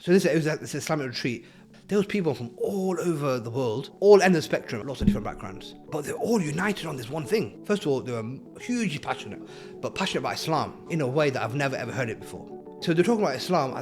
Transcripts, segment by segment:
So this it was at this Islamic retreat. There was people from all over the world, all ends of the spectrum, lots of different backgrounds. But they're all united on this one thing. First of all, they were hugely passionate, but passionate about Islam in a way that I've never ever heard it before. So they're talking about Islam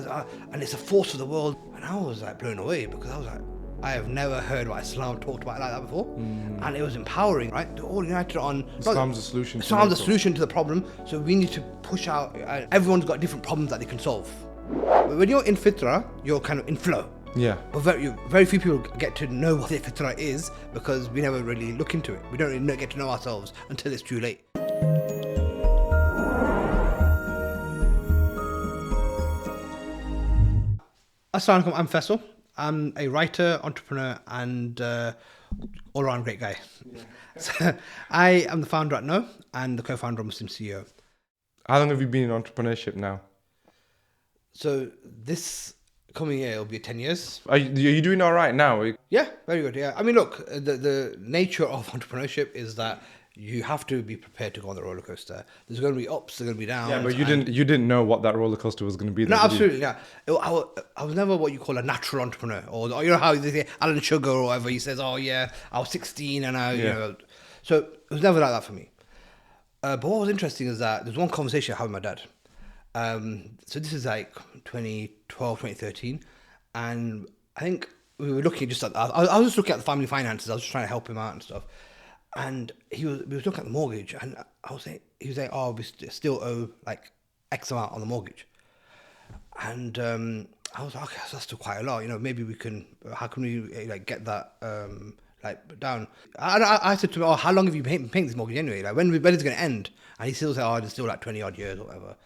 and it's a force of the world. And I was like blown away because I was like, I have never heard about Islam talked about like that before. And it was empowering, right? They're all united on Islam's the solution. Islam's the solution to the problem. So we need to push out, everyone's got different problems that they can solve. But when you're in Fitrah, you're kind of in flow. Yeah. But very few people get to know what the Fitrah is because we never really look into it. We don't really get to know ourselves until it's too late. Assalamu alaikum, I'm Faisal. I'm a writer, entrepreneur, and all-around great guy. Yeah. So, I am the founder at No and the co-founder of Muslim CEO. How long have you been in entrepreneurship now? So this coming year will be 10 years. Are you doing all right now? Yeah, very good. Yeah, I mean, look, the nature of entrepreneurship is that you have to be prepared to go on the roller coaster. There's going to be ups, there's going to be downs. Yeah, but you didn't know what that roller coaster was going to be. No, absolutely. Yeah, I was never what you call a natural entrepreneur, or you know how they say Alan Sugar or whatever. He says, "Oh yeah, I was 16 and I, you know." So it was never like that for me. But what was interesting is that there's one conversation I had with my dad. So this is like 2012, 2013, and I think we were looking just at. I was just looking at the family finances. I was just trying to help him out and stuff. And we was looking at the mortgage, and he was saying, "Oh, we still owe like X amount on the mortgage." And I was like, "Okay, so that's still quite a lot. You know, maybe we can. How can we like get that like down?" I said to him, "Oh, how long have you been paying this mortgage anyway? Like when is it going to end?" And he still said, "Oh, it's still like 20 odd years or whatever."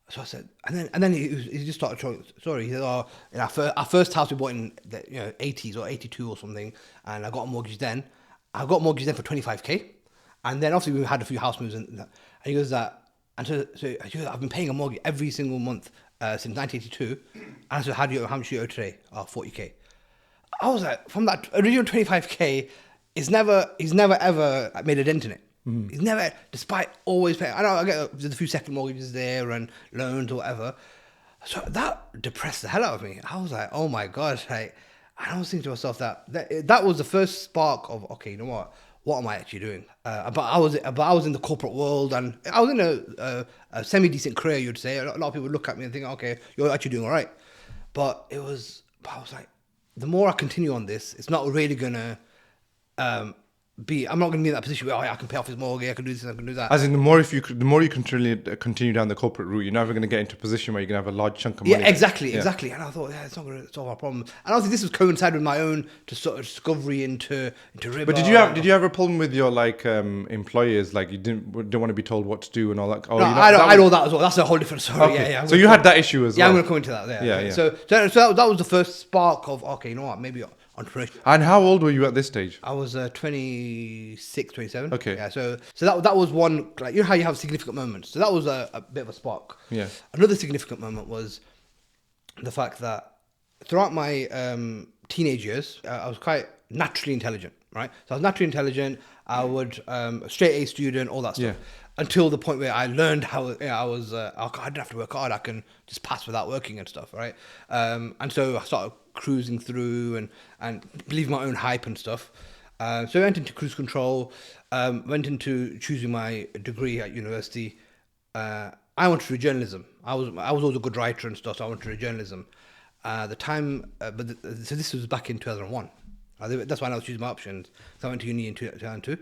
So I said, and then he just started telling story. He said, "Oh, in our first house we bought in the 80s or 82 or something, and I got a mortgage then. I got a mortgage then for 25k, and then obviously we had a few house moves and that." And he goes that, and so he goes, "I've been paying a mortgage every single month since 1982." And I said, how much do you owe today?" "Oh, 40k." I was like, from that original 25k, he's never ever made a dent in it. He's never, despite always paying. I get there's a few second mortgages there and loans or whatever. So that depressed the hell out of me. I was like, oh my gosh, like. And I was thinking to myself that was the first spark of, okay, you know what am I actually doing? But I was in the corporate world, and I was in a semi decent career. You'd say a lot of people would look at me and think, okay, you're actually doing all right. But I was like, the more I continue on this, it's not really gonna I'm not going to be in that position where I can pay off his mortgage, I can do this, I can do that. As in, the more you continue down the corporate route, you're never going to get into a position where you're going to have a large chunk of money. Yeah, exactly. And I thought, it's not going to solve our problem. And obviously, this was coincided with my own sort of discovery into riba. But did you have a problem with your employers? Like you didn't want to be told what to do and all that? Oh, no, I know that as well. That's a whole different story. Okay. Yeah. So you had that issue as well. Yeah, I'm going to come into that. Yeah. So that was the first spark of, okay, you know what, maybe entrepreneurship. And how old were you at this stage? I was 26, 27. Okay. Yeah, so that was one, like, you know how you have significant moments. So that was a bit of a spark. Yeah. Another significant moment was the fact that throughout my teenage years, I was quite naturally intelligent, right? So I was naturally intelligent. I would straight A student, all that stuff. Yeah. Until the point where I learned how I didn't have to work hard. I can just pass without working and stuff, right? And so I started cruising through and believing my own hype and stuff. So I went into cruise control, went into choosing my degree at university. I wanted to do journalism. I was always a good writer and stuff, so I wanted to do journalism. So this was back in 2001. That's when I was choosing my options. So I went to uni in 2002.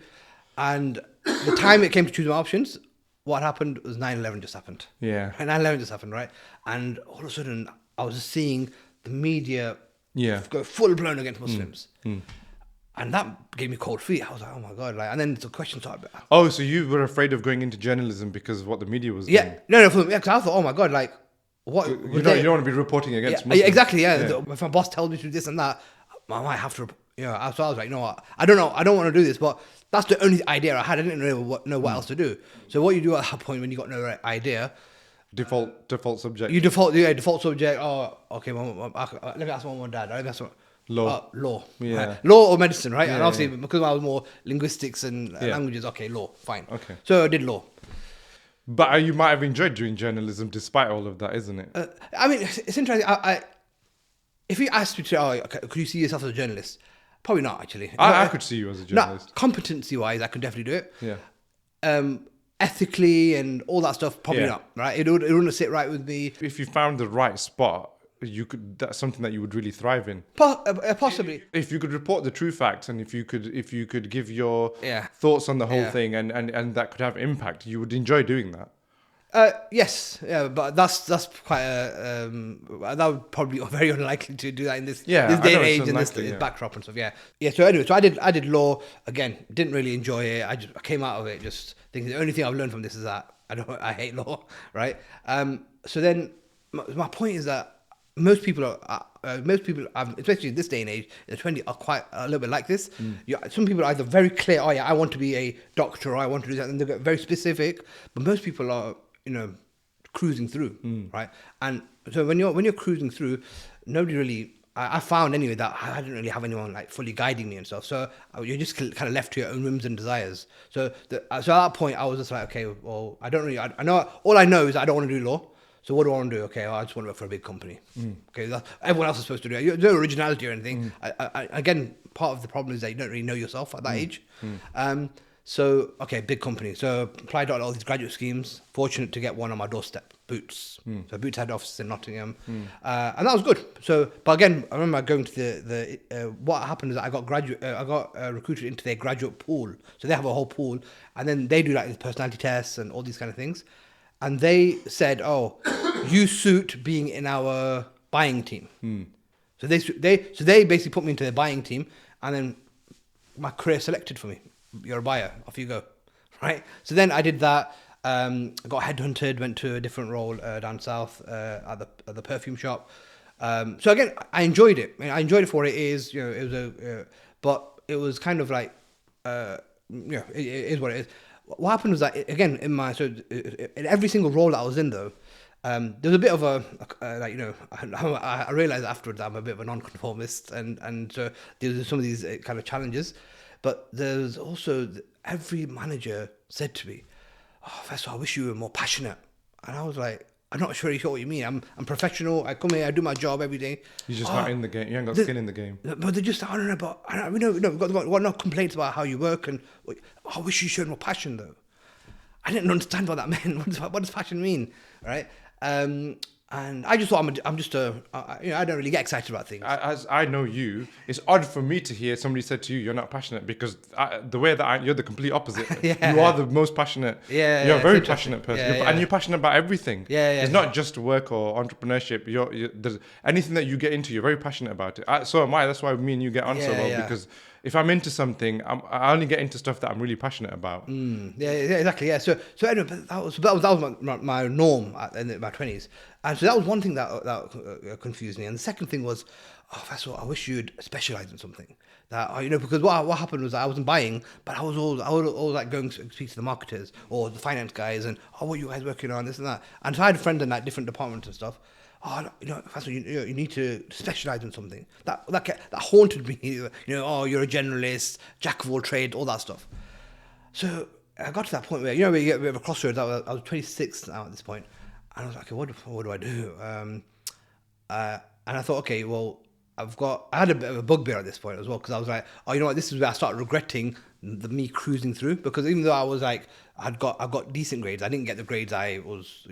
And the time it came to choosing my options, what happened was 9/11 just happened. Yeah. 9/11 just happened, right? And all of a sudden, I was just seeing the media go full blown against Muslims. And that gave me cold feet. I was like, oh my God. And then the question started. Oh, so you were afraid of going into journalism because of what the media was doing? Yeah. No, because I thought, oh my God, like, what? You don't want to be reporting against Muslims. Yeah, exactly, yeah. If my boss tells me to do this and that, I might have to, so I was like, you know what? I don't want to do this, but that's the only idea I had. I didn't know what else to do. So what you do at that point when you got no idea, default subject. You default subject. Oh, okay. Let me ask my mom and dad. Let me ask law. Law. Yeah. Right? Law or medicine, right? Yeah, and obviously because I was more linguistics and languages. Okay, law. Fine. Okay. So I did law. But you might have enjoyed doing journalism despite all of that, isn't it? I mean, it's interesting. if you asked me to, okay, could you see yourself as a journalist? Probably not, actually. I could see you as a journalist. Not competency-wise, I could definitely do it. Yeah. Ethically and all that stuff, probably not, right? It wouldn't sit right with me. If you found the right spot, that's something that you would really thrive in. Possibly. If you could report the true facts, and if you could give your Yeah. thoughts on the whole thing, and that could have impact, you would enjoy doing that. Yes, yeah, but that's quite that would probably be very unlikely to do that in this day and age and this backdrop and stuff. Yeah. So anyway, so I did law again. Didn't really enjoy it. I came out of it just thinking the only thing I've learned from this is that I hate law, right? So then my point is that most people, especially in this day and age, in the 20s, are quite a little bit like this. Some people are either very clear, I want to be a doctor, or I want to do that, and they get very specific. But most people are, cruising through, right? And so when you're cruising through, nobody really. I found anyway that I didn't really have anyone like fully guiding me and stuff. So you're just kind of left to your own whims and desires. So at that point, I was just like, okay, well, I don't really. I know all I know is I don't want to do law. So what do I want to do? Okay, I just want to work for a big company. Okay, everyone else is supposed to do it. There's no originality or anything. Again, part of the problem is that you don't really know yourself at that age. So, okay, big company. So applied to all these graduate schemes. Fortunate to get one on my doorstep, Boots. So Boots had offices in Nottingham. And that was good. So, but again, I remember going to the what happened is that I got recruited into their graduate pool. So they have a whole pool, and then they do like these personality tests and all these kind of things. And they said, "Oh, you suit being in our buying team." So they basically put me into their buying team, and then my career selected for me. You're a buyer. Off you go, right? So then I did that. I got headhunted. Went to a different role down south at the perfume shop. So again, I enjoyed it. I enjoyed it for what it is. It was but it was kind of like, it is what it is. What happened was that again in every single role that I was in though, there was a bit of I realized afterwards that I'm a bit of a non-conformist, and so there's some of these kind of challenges. But there's also, every manager said to me, "Oh, Faisal, I wish you were more passionate." And I was like, "I'm not sure what you mean. I'm professional. I come here, I do my job every day." You're just not in the game. You ain't got skin in the game. But they're just, I don't know, but we got no complaints about how you work, and I wish you showed more passion though. I didn't understand what that meant. What does passion mean, right? And I just thought I don't really get excited about things. As I know you, it's odd for me to hear somebody said to you, "You're not passionate," because the way that you're the complete opposite. You are the most passionate. You're a very passionate person, and you're passionate about everything. It's not just work or entrepreneurship. There's anything that you get into, you're very passionate about it. So am I. That's why me and you get on so well, because if I'm into something, I only get into stuff that I'm really passionate about. Exactly. Yeah. So anyway, that was my norm in my 20s, and so that was one thing that confused me. And the second thing was, first of all, I wish you'd specialize in something. That because what happened was I wasn't buying, but I was all like going to speak to the marketers or the finance guys, and what you guys working on, this and that. And so I had friends in like different departments and stuff. First of all, you need to specialize in something. That haunted me. You're a generalist, jack of all trades, all that stuff. So I got to that point where we get a bit of a crossroads. I was 26 now at this point, and I was like, okay, what do I do? And I thought, okay, well, I had a bit of a bugbear at this point as well, because I was like, this is where I started regretting me cruising through, because even though I was like, I got decent grades, I didn't get the grades I was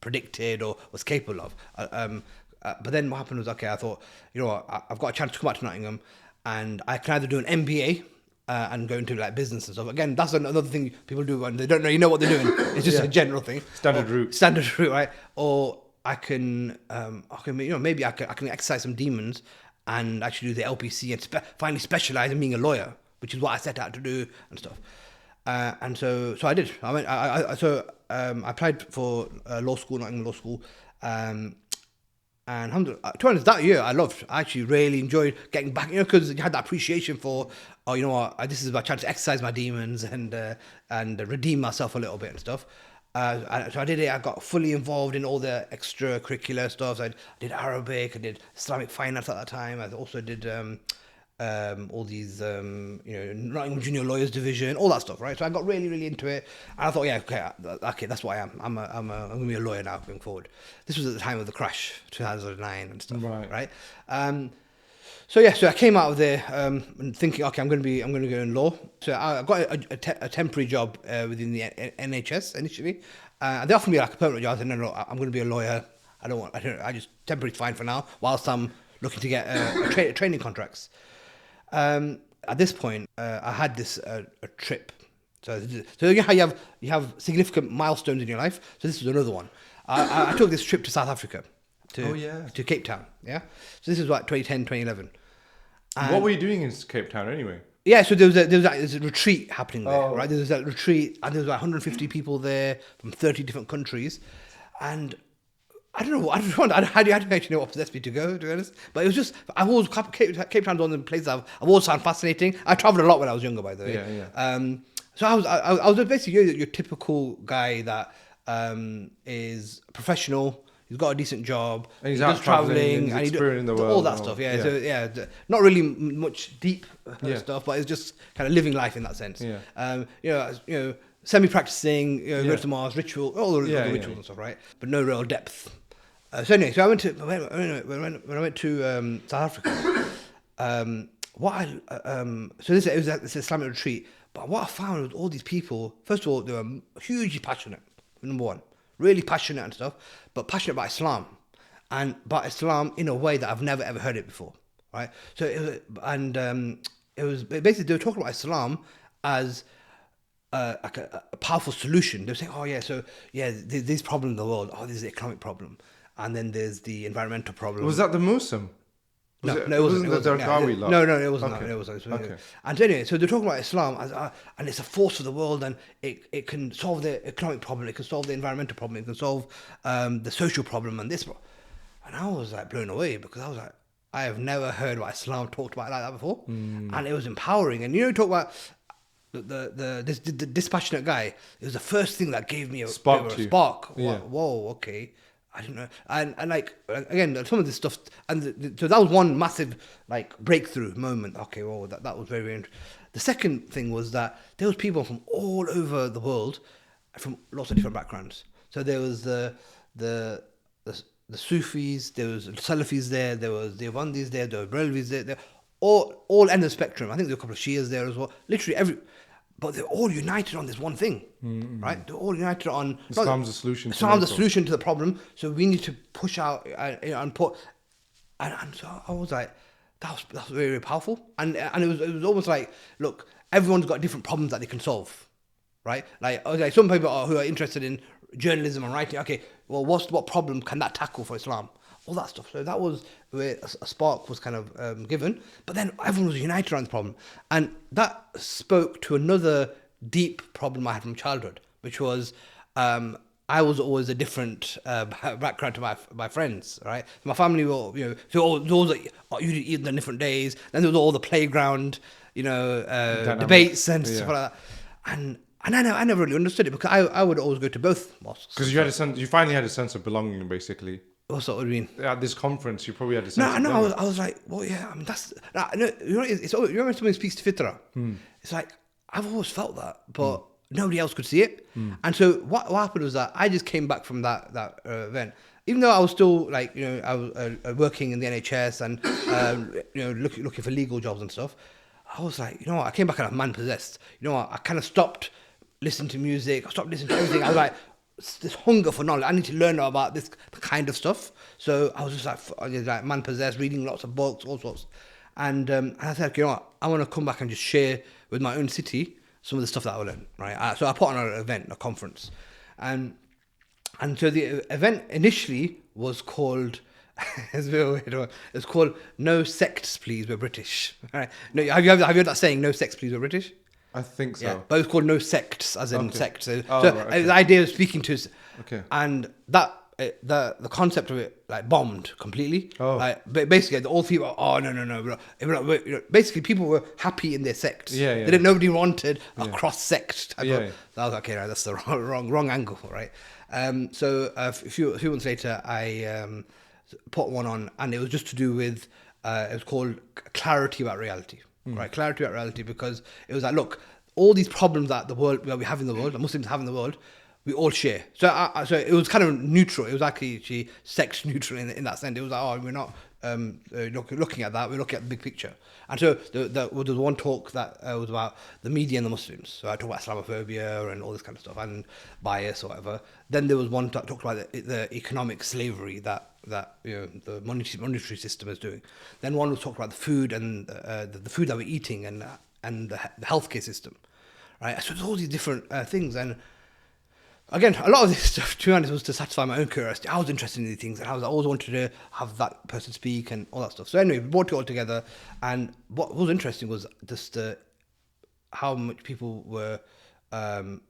predicted or was capable of. But then what happened was, okay, I thought, I've got a chance to come back to Nottingham, and I can either do an MBA and go into like business and stuff. Again, that's another thing people do when they don't know what they're doing. It's just a general thing. Standard route, right? Or I can, maybe I can exercise some demons and actually do the LPC and finally specialize in being a lawyer, which is what I set out to do and stuff. And so I did. I applied for law school, Nottingham Law School, and to be honest, that year I actually really enjoyed getting back, because you had that appreciation for, this is my chance to exercise my demons and redeem myself a little bit and stuff. So I did it. I got fully involved in all the extracurricular stuff. So I did Arabic, I did Islamic finance at that time. I also did all these, Nottingham Junior Lawyers Division, all that stuff, right? So I got really, really into it. And I thought, yeah, okay, that's what I am. I'm going to be a lawyer now going forward. This was at the time of the crash, 2009 and stuff, right? So I came out of there thinking, okay, I'm going to go in law. So I got a temporary job within the NHS initially. They offered me like a permanent job. I said, no, I'm going to be a lawyer. I just temporary fine for now, whilst I'm looking to get training contracts. At this point, I had this a trip. So you know how you have significant milestones in your life. So this was another one. I took this trip to South Africa, to Cape Town. Yeah. So this is like 2010, 2011. And what were you doing in Cape Town anyway? Yeah, so there was a retreat happening there, right? There was that retreat, and there was like 150 people there from 30 different countries, and I don't know. I didn't actually know what possessed me to go, to be honest. But it was just, Cape Town's one of the places I've always found fascinating. I travelled a lot when I was younger, by the way. Yeah. So I was basically your typical guy that is professional. He's got a decent job. And he's out traveling, and he's experiencing the world. All that stuff, yeah. So not really much deep stuff, but it's just kind of living life in that sense. Yeah. Semi-practicing, go to Mars, ritual, all the rituals and stuff, right? But no real depth. So anyway, when I went to South Africa, this is Islamic Retreat. But what I found was all these people. First of all, they were hugely passionate. Number one, really passionate and stuff, but passionate about Islam, and about Islam in a way that I've never ever heard it before, right? So it was basically they were talking about Islam as like a powerful solution. They were saying, these problems in the world. Oh, there's the economic problem, and then there's the environmental problem. Was that the Muslim? No, it wasn't. No, it wasn't. Okay. It wasn't. Okay. And anyway, so they're talking about Islam as, and it's a force for the world, and it can solve the economic problem, it can solve the environmental problem, it can solve the social problem, and this. And I was like blown away, because I was like, I have never heard what Islam talked about like that before, and it was empowering. And talk about this dispassionate guy. It was the first thing that gave me a spark. Yeah. Whoa, okay. I don't know, and like again, some of this stuff, and so that was one massive like breakthrough moment. Okay, well, that was very, very interesting. The second thing was that there was people from all over the world, from lots of different backgrounds. So there was the Sufis, there was Salafis there was the Avandis there were Brelvis there, all ends of the spectrum. I think there were a couple of Shias there as well. Literally but they're all united on this one thing, right? They're all united on Islam's the solution. Islam's the solution to the problem. So we need to push out and put. And so I was like, that was very, very powerful. And it was almost like, look, everyone's got different problems that they can solve, right? Like some people who are interested in journalism and writing. Okay, well, what problem can that tackle for Islam? All that stuff. So that was where a spark was kind of given. But then everyone was united around the problem. And that spoke to another deep problem I had from childhood, which was I was always a different background to my friends, right? My family were, so those that you eat on different days. Then there was all the playground, debates and stuff like that. And I never really understood it, because I would always go to both mosques. Because you finally had a sense of belonging, basically. What's that? What do you mean? At this conference, you probably had a sense. No, I was like, well, yeah. I mean, that's it's you know when someone speaks to Fitrah, it's like I've always felt that, but nobody else could see it. And so what happened was that I just came back from that event, even though I was still like I was working in the NHS and looking for legal jobs and stuff. I was like, what? I came back and I'm man possessed. I kind of stopped listening to music. I stopped listening to everything. I was like, this hunger for knowledge. I need to learn about this kind of stuff. So I was just like man possessed, reading lots of books, all sorts. And I said, I want to come back and just share with my own city some of the stuff that I learned, right? So I put on an event, a conference, and so the event initially was called. It's a bit weird one. It's called "No Sects, Please, We're British." Right? No, have you heard that saying? "No sects, please, we're British." I think so. Yeah, but it's called "No Sects," as in sect. So, right. The idea of speaking to us, and that the concept of it like bombed completely. Like basically, all people. Oh no. Basically, people were happy in their sects. Nobody wanted a cross sect. So I was like, okay, no, that's the wrong angle, right? So a few months later, I put one on, and it was just to do with It was called Clarity About Reality, right? Clarity About Reality, because it was like, look, all these problems that we have in the world, the Muslims have in the world, we all share. So it was kind of neutral. It was actually sex neutral in that sense. It was like, oh, we're not looking at that. We're looking at the big picture. And so there was one talk that was about the media and the Muslims. So I talked about Islamophobia and all this kind of stuff and bias or whatever. Then there was one that talked about the economic slavery that the monetary system is doing. Then one was talking about the food and the food that we're eating and the healthcare system, right? So there's all these different things. And again, a lot of this stuff, to be honest, was to satisfy my own curiosity. I was interested in these things, and I always wanted to have that person speak and all that stuff. So anyway, we brought it all together, and what was interesting was just how much people were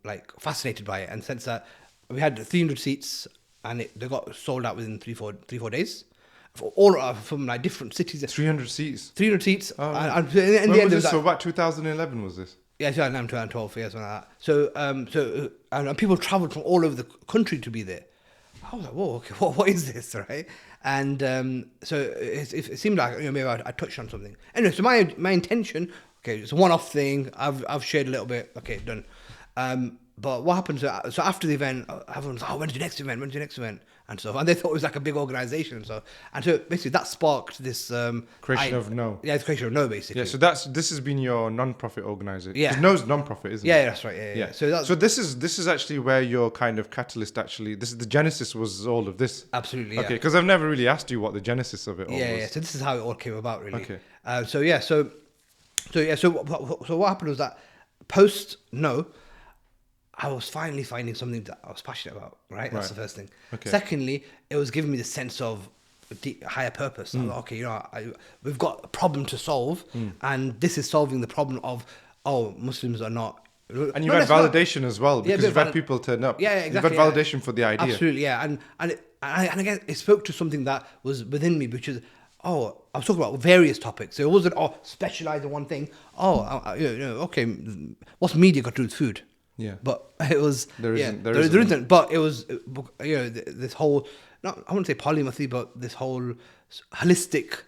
like fascinated by it, and sense that we had 300 seats, and they got sold out within 3-4 days. From like different cities. 300 seats. 300 seats. Oh, and in the end, was this? So about 2011 was this? Yeah, 2012, yeah, something like that. So, and people travelled from all over the country to be there. I was like, whoa, okay, what is this, right? And so it seemed like maybe I touched on something. Anyway, so my intention, okay, it's a one-off thing. I've shared a little bit. Okay, done. But what happened? So after the event, everyone was like, oh, when's your next event? When's your next event? And stuff. And they thought it was like a big organisation and so. And so basically that sparked this creation of No. Yeah, it's creation of No, basically. Yeah, so this has been your non-profit organisation. Yeah, No's non-profit, isn't it? Yeah, that's right. Yeah. So this is actually where your kind of catalyst actually. This is the genesis was all of this. Absolutely. Yeah. Okay, because I've never really asked you what the genesis of it all was. Yeah. So this is how it all came about, really. Okay. So what happened was that post No, I was finally finding something that I was passionate about, right? That's the first thing. Okay. Secondly, it was giving me the sense of higher purpose. I was like, okay, we've got a problem to solve, and this is solving the problem of, Muslims are not. And you've had validation as well, because you've had people turn up. Yeah, exactly. You've had validation for the idea. Absolutely, yeah. And again, it spoke to something that was within me, which is, I was talking about various topics. So it wasn't, specialize in one thing. Okay, what's media got to do with food? Yeah, but it was there isn't. But it was this whole, I wouldn't say polymathy, but this whole holistic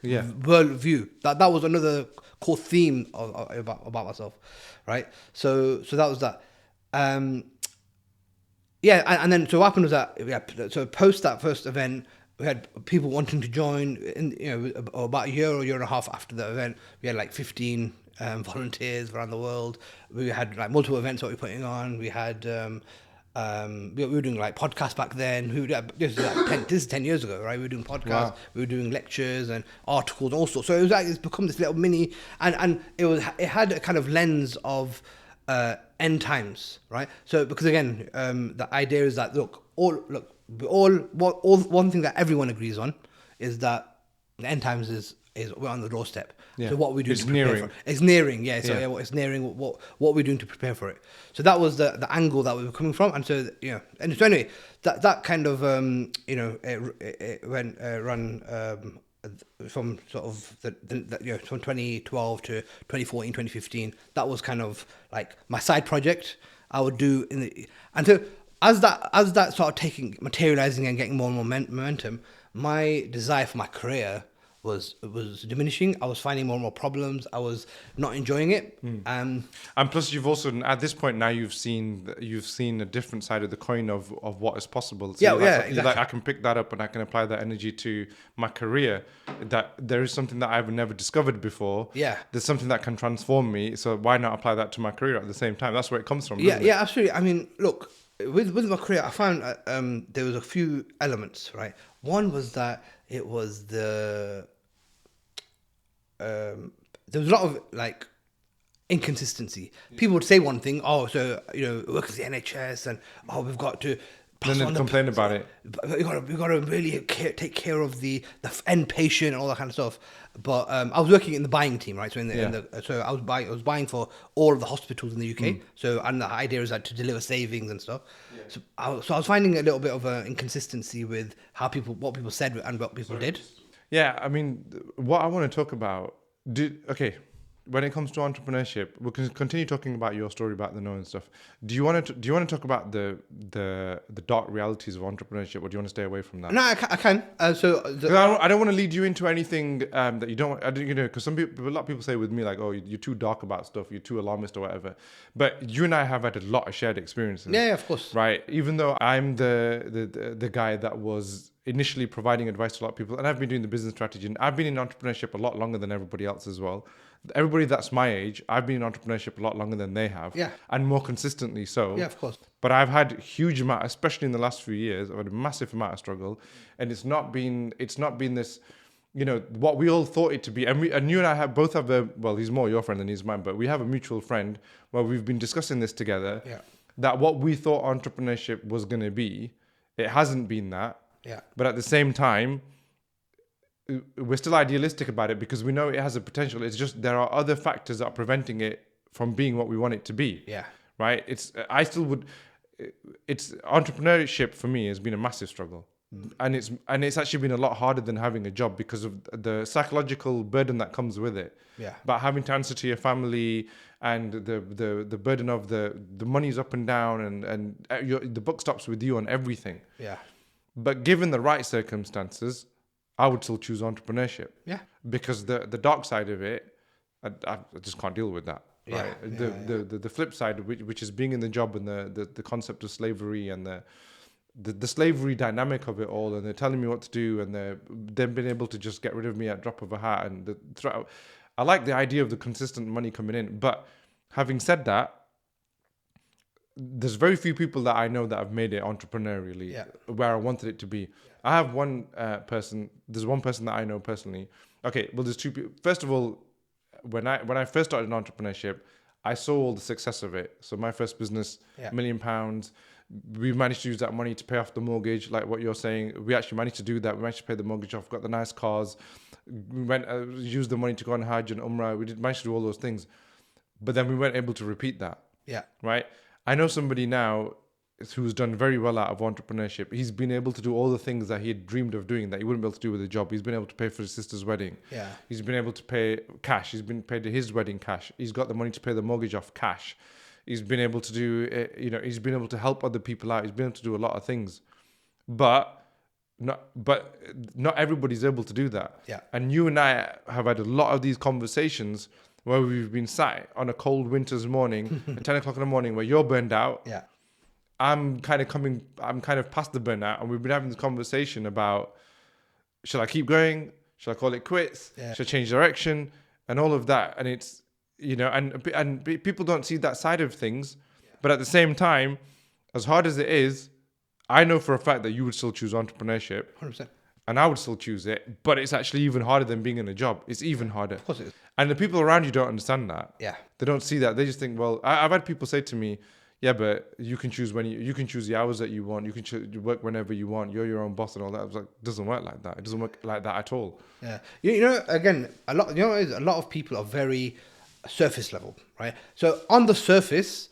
world view. That was another core theme about myself, right? So that was that. And then so what happened was that so post that first event, we had people wanting to join. About a year and a half after the event, we had like 15. Volunteers around the world. We had like multiple events that we were putting on. We had we were doing like podcasts back then. This is 10 years ago, right? We were doing podcasts. Wow. We were doing lectures and articles, and all sorts. So it was like it's become this little mini, and it had a kind of lens of end times, right? So because again, the idea is that one thing that everyone agrees on is that the end times is we're on the doorstep. Yeah. So what we do to prepare for it. It's nearing, yeah. So it's nearing what we're doing to prepare for it. So that was the angle that we were coming from, and so and so anyway, that kind of it went run from sort of from 2012 to 2014, 2015. That was kind of like my side project I would do and so as that started materializing and getting more and more momentum, my desire for my career was diminishing. I was finding more and more problems. I was not enjoying it. And plus, you've also at this point now you've seen a different side of the coin of what is possible. So exactly. Like, I can pick that up and I can apply that energy to my career. That there is something that I've never discovered before. Yeah, there's something that can transform me. So why not apply that to my career at the same time? That's where it comes from. Yeah, absolutely. I mean, look, with my career, I found there was a few elements. Right, one was that it was there was a lot of like inconsistency. People would say one thing, so work at the NHS, and we've got to pass on complain about it. We've got to really take care of the end patient and all that kind of stuff. But I was working in the buying team, right? So I was buying for all of the hospitals in the UK. So and the idea is that to deliver savings and stuff. Yeah. So I was finding a little bit of an inconsistency with what people said and what people did. Yeah, I mean, what I want to talk about. when it comes to entrepreneurship, we can continue talking about your story about the no and stuff. Do you want to talk about the dark realities of entrepreneurship, or do you want to stay away from that? No, I can. I don't want to lead you into anything that you don't. Because a lot of people say with me like, oh, you're too dark about stuff, you're too alarmist or whatever. But you and I have had a lot of shared experiences. Yeah, of course. Right. Even though I'm the guy that was initially providing advice to a lot of people, and I've been doing the business strategy, and I've been in entrepreneurship a lot longer than everybody else as well. Everybody that's my age, I've been in entrepreneurship a lot longer than they have. Yeah. And more consistently so. Yeah, of course. But I've had huge amount, especially in the last few years, I've had a massive amount of struggle. And it's not been this, what we all thought it to be. And you and I both have he's more your friend than he's mine, but we have a mutual friend where we've been discussing this together. Yeah. That what we thought entrepreneurship was going to be, it hasn't been that. Yeah. But at the same time, we're still idealistic about it because we know it has a potential. It's just there are other factors that are preventing it from being what we want it to be. Yeah. Right. It's entrepreneurship for me has been a massive struggle, and it's actually been a lot harder than having a job because of the psychological burden that comes with it. Yeah. About having to answer to your family and the burden of the money's up and down and the buck stops with you on everything. Yeah. But given the right circumstances, I would still choose entrepreneurship. Yeah. Because the dark side of it, I just can't deal with that. Right. Yeah. The flip side, which is being in the job and the concept of slavery and the slavery dynamic of it all, and they're telling me what to do, and they've been able to just get rid of me at drop of a hat. And I like the idea of the consistent money coming in. But having said that, there's very few people that I know that have made it entrepreneurially where I wanted it to be. I have one person. There's one person that I know personally. Okay, well, there's two people. First of all, when I first started in entrepreneurship, I saw all the success of it. So my first business, £1 million. We managed to use that money to pay off the mortgage, like what you're saying. We actually managed to do that. We managed to pay the mortgage off, got the nice cars. We went used the money to go on Hajj and Umrah. We managed to do all those things. But then we weren't able to repeat that. Yeah. Right? I know somebody now who's done very well out of entrepreneurship. He's been able to do all the things that he had dreamed of doing that he wouldn't be able to do with a job. He's been able to pay for his sister's wedding. Yeah. He's been able to pay cash. He's been paid his wedding cash. He's got the money to pay the mortgage off cash. He's been able to do, he's been able to help other people out. He's been able to do a lot of things, but not everybody's able to do that. Yeah. And you and I have had a lot of these conversations where we've been sat on a cold winter's morning at 10 o'clock in the morning where you're burned out. Yeah. I'm kind of past the burnout, and we've been having this conversation about, should I keep going? Should I call it quits? Yeah. Should I change direction? And all of that. And it's, and people don't see that side of things. But at the same time, as hard as it is, I know for a fact that you would still choose entrepreneurship. 100%. And I would still choose it. But it's actually even harder than being in a job. It's even harder. Of course it is. And the people around you don't understand that. Yeah. They don't see that. They just think, well, I've had people say to me, yeah, but you can choose you can choose the hours that you want. You can work whenever you want. You're your own boss and all that. I was like, it doesn't work like that. It doesn't work like that at all. Yeah. Again, a lot of people are very surface level, right? So on the surface,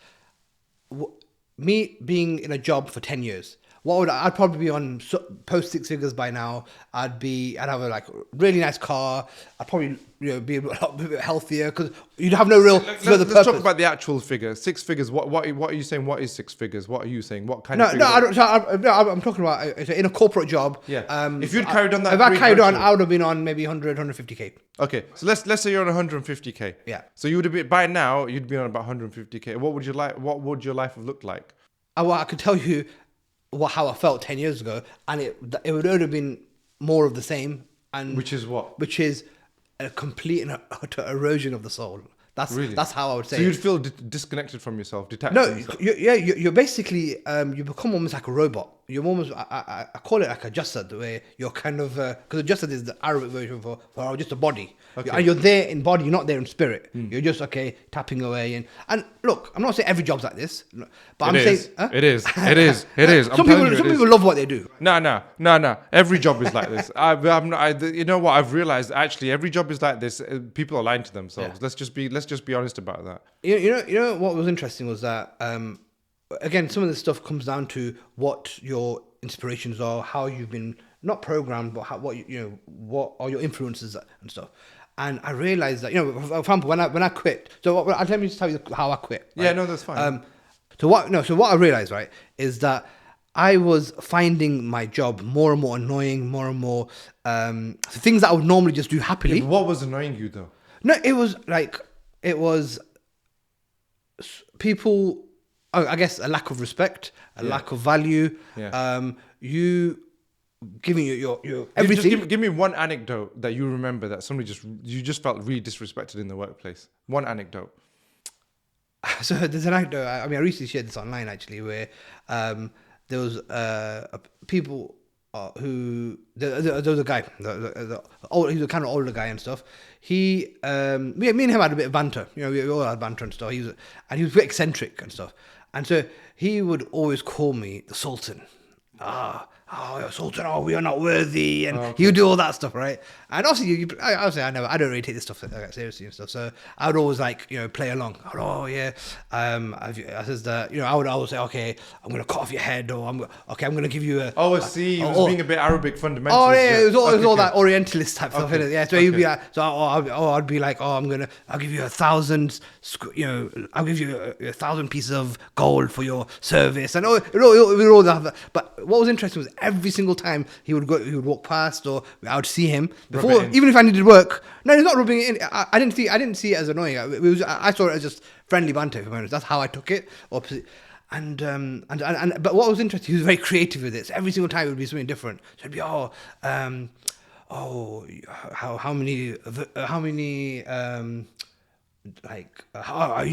me being in a job for 10 years, I'd probably be on post 6 figures by now. I'd have a really nice car. I'd probably be a bit healthier because you'd have no real further purpose. Let's talk about the actual figure. 6 figures. What are you saying? What is 6 figures? What are you saying? What kind of figure? I'm talking about in a corporate job. Yeah. If you'd carried on that, if I carried on, I would have been on maybe 150k. Okay, so let's say you're on 150k. Yeah. So you would have been by now. You'd be on about 150k. What would your life have looked like? I could tell you how I felt 10 years ago, and it would only have been more of the same. And which is what? Which is a complete and utter erosion of the soul. That's how I would say. So you'd feel disconnected from yourself, detached. No, from yourself. You're basically you become almost like a robot. You're almost I call it like a jasad, where you're kind of because a jasad is the Arabic version for just a body, and you're there in body, you're not there in spirit. You're just tapping away and look, I'm not saying every job's like this, but I'm saying it is. Some people love what they do. No. Every job is like this. You know what? I've realized actually every job is like this. People are lying to themselves. Yeah. Let's just be honest about that. You know what was interesting was that again, some of this stuff comes down to what your inspirations are, how you've been not programmed, but what are your influences and stuff. And I realized that, for example, when I quit, let me just tell you how I quit. Right? Yeah, no, that's fine. So what I realized, right, is that I was finding my job more and more annoying, more and more things that I would normally just do happily. Yeah, but what was annoying you though? No, it was people. I guess a lack of respect, a lack of value. Yeah. You giving your everything. Just give me one anecdote that you remember that you just felt really disrespected in the workplace. One anecdote. So there's an anecdote. I recently shared this online actually, where there was people who there was a guy, he was a kind of older guy and stuff. Me and him had a bit of banter. We all had banter and stuff. He was very eccentric and stuff, and so he would always call me the Sultan. Sultan, we are not worthy, and he would do all that stuff, right? And obviously, I don't really take this stuff seriously and stuff. So I would always play along. I says that I would always say, okay, I'm gonna cut off your head, or I'm gonna give you a. Oh, I see. He was being a bit Arabic fundamentalist. Oh yeah, it was all that Orientalist type stuff. Yeah, so he'd be like, I'd be like, I'll give you 1,000, I'll give you 1,000 pieces of gold for your service, and all that. But what was interesting was every single time he would walk past, or I would see him before, even if I needed work. No, he's not rubbing it in. I didn't see it as annoying. I saw it as just friendly banter. That's how I took it. And but what was interesting, he was very creative with it. So every single time it would be something different. So it'd be how many you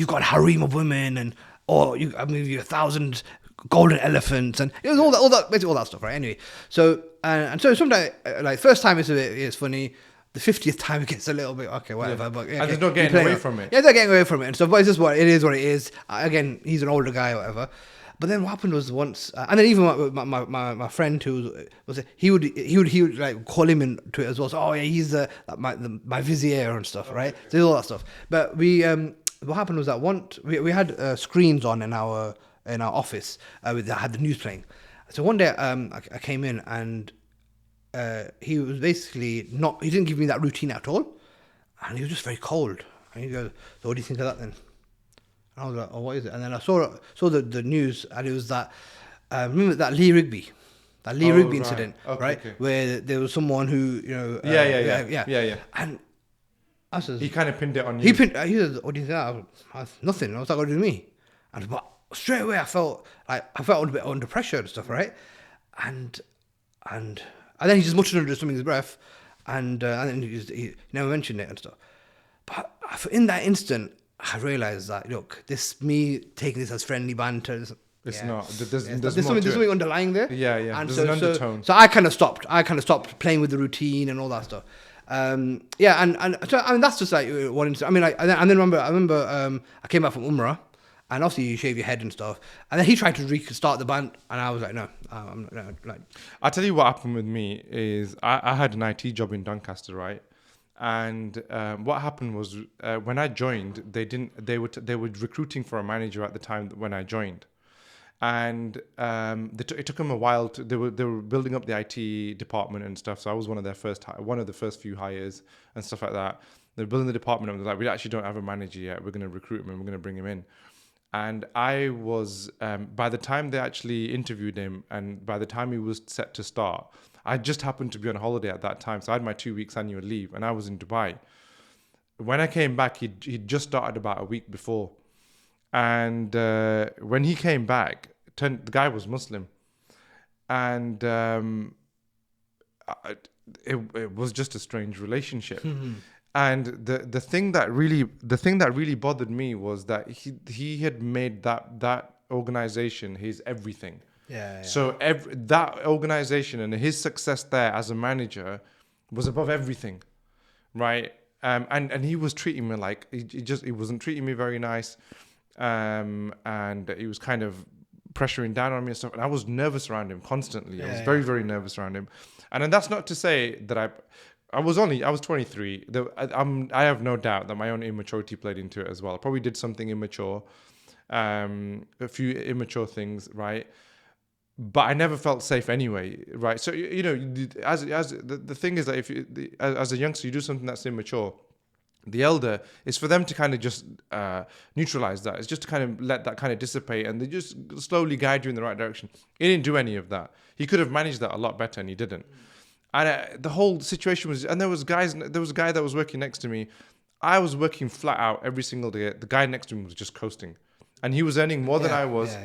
got a harem of women, and I give you 1,000 golden elephants, and it was all that basically all that stuff, right? Anyway, so so sometimes first time it's funny. The 50th time it gets a little bit okay, whatever. Yeah. But and there's no getting away from it. Yeah, they're getting away from it and stuff. But it's just what it is. Again, he's an older guy or whatever. But then what happened was once, and then even my friend he would call him into it as well. So he's my vizier and stuff, right? So all that stuff. But what happened was that once we had screens on in our office that had the news playing. So one day I came in, and he was basically he didn't give me that routine at all, and he was just very cold. And he goes, so what do you think of that then? And I was like, what is it? And then I saw the news, and it was that remember that Lee Rigby incident, right? Okay. Where there was someone who yeah. And I said, he kind of pinned it on you. He said, what do you think of that? I said, nothing. I was like, what do you mean? But straight away I felt a bit under pressure and stuff, right? And then he just muttered under something in his breath, and then he never mentioned it and stuff. But in that instant, I realized that, look, me taking this as friendly banter. It's not. There's something underlying there. Yeah. And there's an undertone. So I kind of stopped. Playing with the routine and all that stuff. And so that's just one instance. I remember I came back from Umrah. And obviously you shave your head and stuff. And then he tried to restart the band, and I was like, no, I'm not. I'll tell you what happened with me is I had an IT job in Doncaster, right? And what happened was when I joined, they were recruiting for a manager at the time when I joined, and it took them a while. They were building up the IT department and stuff. So I was one of the first few hires and stuff like that. They're building the department, and they're like, we actually don't have a manager yet. We're going to recruit him, and we're going to bring him in. And I was, by the time they actually interviewed him, and by the time he was set to start, I just happened to be on holiday at that time. So I had my 2 weeks annual leave, and I was in Dubai. When I came back, he'd just started about a week before. And when he came back, the guy was Muslim. And it was just a strange relationship. And the thing that really bothered me was that he had made that organization his everything. Yeah. So that organization and his success there as a manager was above everything, right? And he was treating me like he wasn't treating me very nice, and he was kind of pressuring down on me and stuff. And I was nervous around him constantly. I was very, very nervous around him. And then that's not to say that I was 23. I have no doubt that my own immaturity played into it as well. I probably did something immature, a few immature things, right? But I never felt safe anyway, right? So as the thing is that as a youngster you do something that's immature, the elder, is for them to kind of just neutralize that. It's just to kind of let that kind of dissipate, and they just slowly guide you in the right direction. He didn't do any of that. He could have managed that a lot better, and he didn't. And the whole situation was, and there was a guy that was working next to me. I was working flat out every single day. The guy next to me was just coasting, and he was earning more than I was.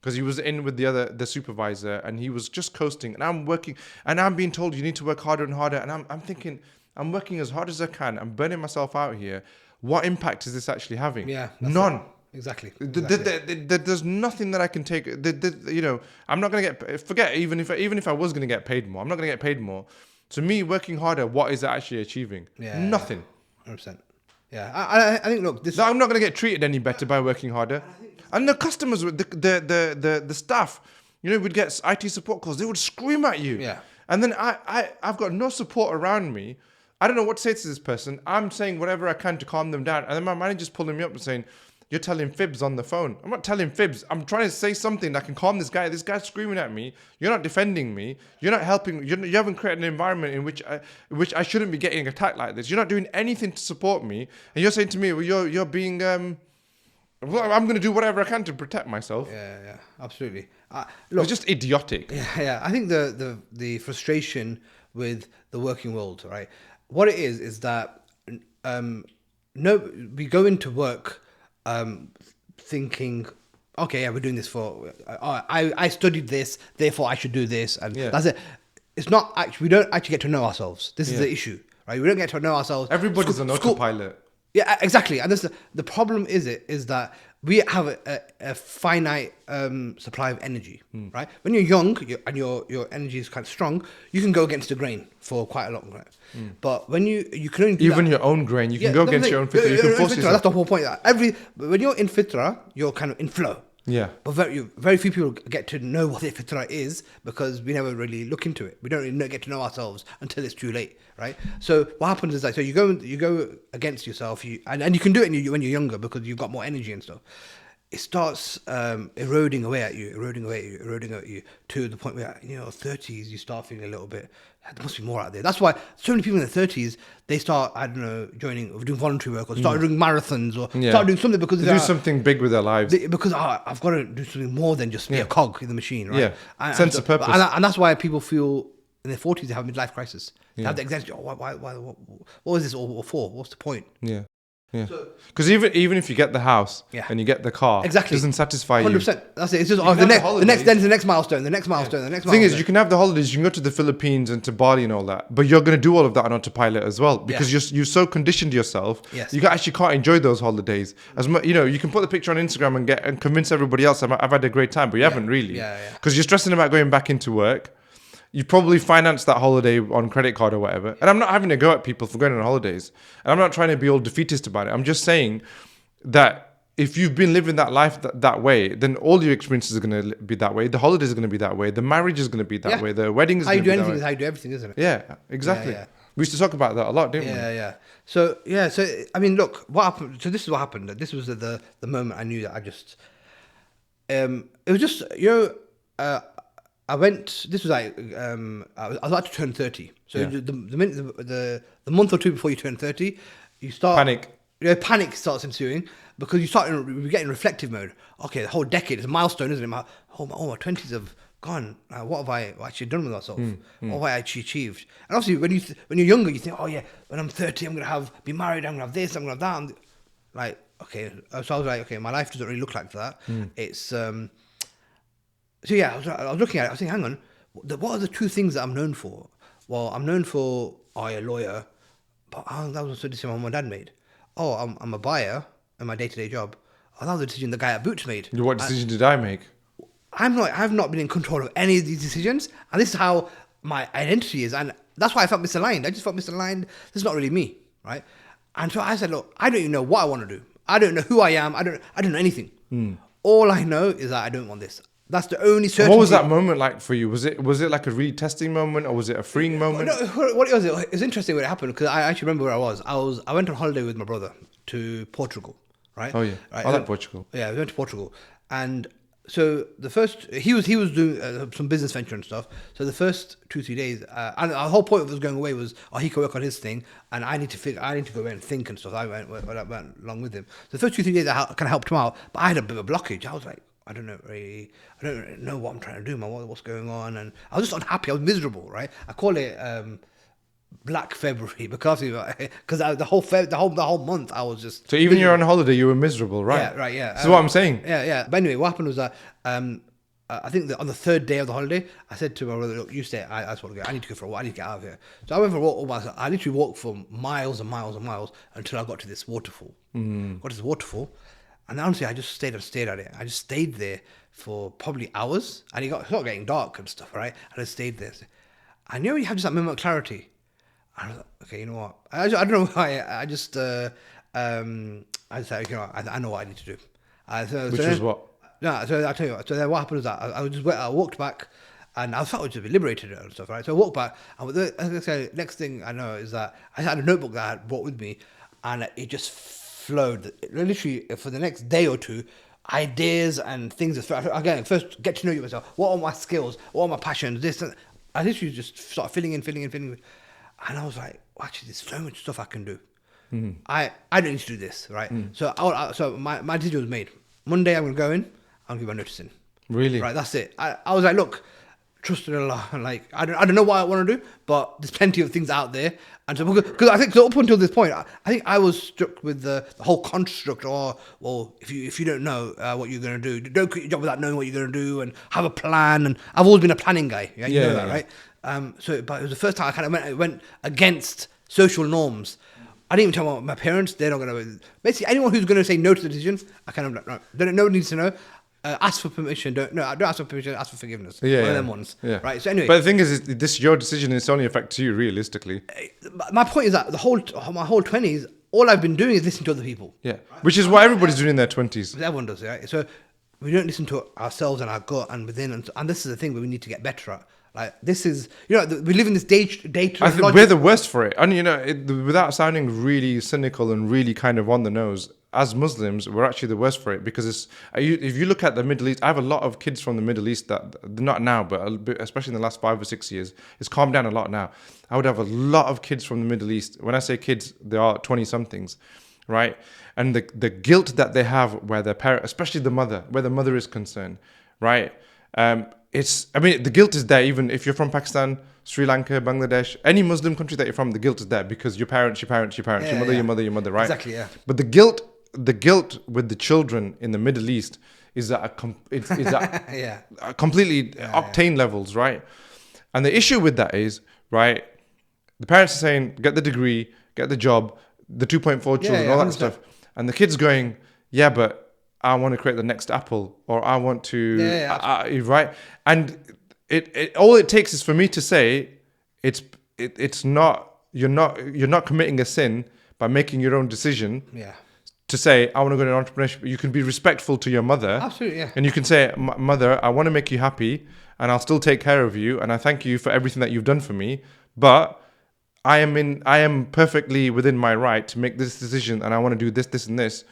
Because he was in with the supervisor, and he was just coasting, and I'm working, and I'm being told you need to work harder and harder, and I'm thinking, I'm working as hard as I can. I'm burning myself out here. What impact is this actually having? None. Exactly. There's nothing that I can take. I'm not gonna forget. Even if I was gonna get paid more, I'm not gonna get paid more. To me, working harder, what is it actually achieving? Nothing. 100%. Yeah, I think look, I'm not gonna get treated any better by working harder. And the customers, the staff, would get IT support calls. They would scream at you. Yeah. And then I've got no support around me. I don't know what to say to this person. I'm saying whatever I can to calm them down. And then my manager's pulling me up and saying, you're telling fibs on the phone. I'm not telling fibs. I'm trying to say something that can calm this guy. This guy's screaming at me. You're not defending me. You're not helping. You haven't created an environment in which I shouldn't be getting attacked like this. You're not doing anything to support me. And you're saying to me, well, you're being... well, I'm going to do whatever I can to protect myself. Yeah, absolutely. Look, it's just idiotic. Yeah. I think the frustration with the working world, right? What it is that we go into work thinking, okay, we're doing this for. I studied this, therefore I should do this, and that's it. It's not actually. We don't actually get to know ourselves. This is the issue, right? We don't get to know ourselves. Everybody's an autopilot. Yeah, exactly. And the problem is that we have a finite supply of energy, right? When you're young and your energy is kind of strong, you can go against the grain for quite a long time. But when you can only do even that, your own grain, you can go against your own fitrah. You can force yourself. That's the whole point. When you're in fitrah, you're kind of in flow. Yeah. But very few people get to know what their fitrah is because we never really look into it. We don't really get to know ourselves until it's too late, right? So what happens is that you go against yourself, and you can do it when you're younger because you've got more energy and stuff. It starts eroding away at you to the point where 30s you start feeling a little bit. There must be more out there. That's why so many people in their 30s they start doing voluntary work or start doing marathons or start doing something because they do something big with their lives. Because I've got to do something more than just be a cog in the machine, right? Yeah, sense of purpose. And that's why people feel in their 40s they have a midlife crisis. They have the anxiety. Why? What is this all for? What's the point? Yeah. Yeah, because even if you get the house and you get the car, it doesn't satisfy you. 100%. That's it. It's just the next milestone, the next milestone. The thing is, you can have the holidays. You can go to the Philippines and to Bali and all that, but you're going to do all of that on autopilot as well because you're so conditioned yourself. Yes. You actually can't enjoy those holidays as much. You can put the picture on Instagram and convince everybody else I've had a great time, but you haven't really. Because you're stressing about going back into work. You probably financed that holiday on credit card or whatever. And I'm not having to go at people for going on holidays. And I'm not trying to be all defeatist about it. I'm just saying that if you've been living that life that way, then all your experiences are going to be that way. The holidays are going to be that way. The marriage is going to be that way. The wedding is going to be that way. How you do anything is how you do everything, isn't it? Yeah, exactly. We used to talk about that a lot, didn't we? Yeah. So I mean, look, what happened? So this is what happened. This was the moment I knew that I just... it was just, I went. This was like I was about to turn 30. So the month or two before you turn 30, you start panic. Panic starts ensuing because you get in reflective mode. Okay, the whole decade is a milestone, isn't it? My 20s have gone. What have I actually done with myself? What have I actually achieved? And obviously, when you're younger, you think, oh yeah, when I'm 30, I'm gonna be married. I'm gonna have this. I'm gonna have that. Like, okay. So I was like, okay, my life doesn't really look like that. It's So yeah, I was looking at it. I was thinking, hang on, what are the two things that I'm known for? Well, I'm known for a lawyer, but that was a decision my mum and dad made. Oh, I'm a buyer in my day-to-day job. Oh, that was a decision the guy at Boots made. What decision did I make? I've not been in control of any of these decisions, and this is how my identity is, and that's why I felt misaligned. I just felt misaligned. This is not really me, right? And so I said, look, I don't even know what I want to do. I don't know who I am. I don't know anything. All I know is that I don't want this. That's the only certainty. What was that moment like for you? Was it like a really testing moment, or was it a freeing moment? No, what it was interesting when it happened because I actually remember where I was. I went on holiday with my brother to Portugal, right? Oh yeah, right? I like Portugal. Yeah, we went to Portugal, and So the first he was doing some business venture and stuff. So the first 2-3 days, and the whole point of us going away was, he could work on his thing, and I need to go away and think and stuff. I went along with him. So the first 2-3 days I kind of helped him out, but I had a bit of a blockage. I was like, I don't know what I'm trying to do, man. What's going on? And I was just unhappy. I was miserable, right? I call it Black February because the whole month I was just. So even you're on holiday, you were miserable, right? Yeah, right. Yeah. This is what I'm saying. Yeah. But anyway, what happened was that I think that on the third day of the holiday, I said to my brother, "Look, you stay. I just want to go. I need to go for a walk. I need to get out of here." So I went for a walk all by myself. I literally walked for miles and miles and miles until I got to this waterfall. Got to this waterfall, and honestly, I just stayed at it. I just stayed there for probably hours, and it got getting dark and stuff, right? And I stayed there. I know you have just that moment of clarity. I was like, okay, you know what? I don't know why. I just said, you know, I know what I need to do. Which was what? No, so I'll tell you what. So then what happened was that I walked back, and I felt to be liberated and stuff, right? So I walked back, and next thing I know is that I had a notebook that I had brought with me, and it just flowed. Literally, for the next day or two, ideas and things. Again, first get to know yourself. What are my skills? What are my passions? This, and I literally just started filling in. And I was like, well, actually, there's so much stuff I can do. I don't need to do this, right? So so my decision was made. Monday, I'm going to go in. I'm going to give my notice in. Really? Right, that's it. I was like, look, trust in Allah. Like, I don't know what I want to do, but there's plenty of things out there. And so, because I think, so up until this point, I think I was struck with the whole construct, well, if you don't know what you're going to do, don't quit your job without knowing what you're going to do, and have a plan. And I've always been a planning guy. You know that, right? But it was the first time I kind of went against social norms. I didn't even tell my parents. They're not going to. Basically, anyone who's going to say no to the decision, I kind of like, no. No one needs to know. Ask for permission. Don't ask for permission. Ask for forgiveness. One of them ones. Yeah. Right. So anyway. But the thing is this your decision. It's only affects you realistically. My point is that my whole 20s, all I've been doing is listening to other people. Yeah. Right? Which is what everybody's doing in their 20s. Everyone does, right? So we don't listen to ourselves and our gut and within, and this is the thing where we need to get better at. Like, this is, you know, we live in this data. I think we're the worst for it. And, you know, without sounding really cynical and really kind of on the nose, as Muslims, we're actually the worst for it, because if you look at the Middle East, I have a lot of kids from the Middle East that, not now, but especially in the last 5 or 6 years, it's calmed down a lot now. I would have a lot of kids from the Middle East. When I say kids, they are 20-somethings, right? And the guilt that they have where their parent, especially the mother, where the mother is concerned, right? The guilt is there, even if you're from Pakistan, Sri Lanka, Bangladesh, any Muslim country that you're from, the guilt is there because your parents, your mother, right? Exactly, yeah. But the guilt with the children in the Middle East is at completely octane levels, right? And the issue with that is, right, the parents are saying, get the degree, get the job, the 2.4 children, all that 100%. Stuff. And the kid's going, yeah, but I want to create the next Apple, or I want to, right? And it all it takes is for me to say, it's not, you're not committing a sin by making your own decision. Yeah. To say, I want to go into entrepreneurship. You can be respectful to your mother. Absolutely, yeah. And you can say, mother, I want to make you happy, and I'll still take care of you, and I thank you for everything that you've done for me, but I am perfectly within my right to make this decision, and I want to do this, and this.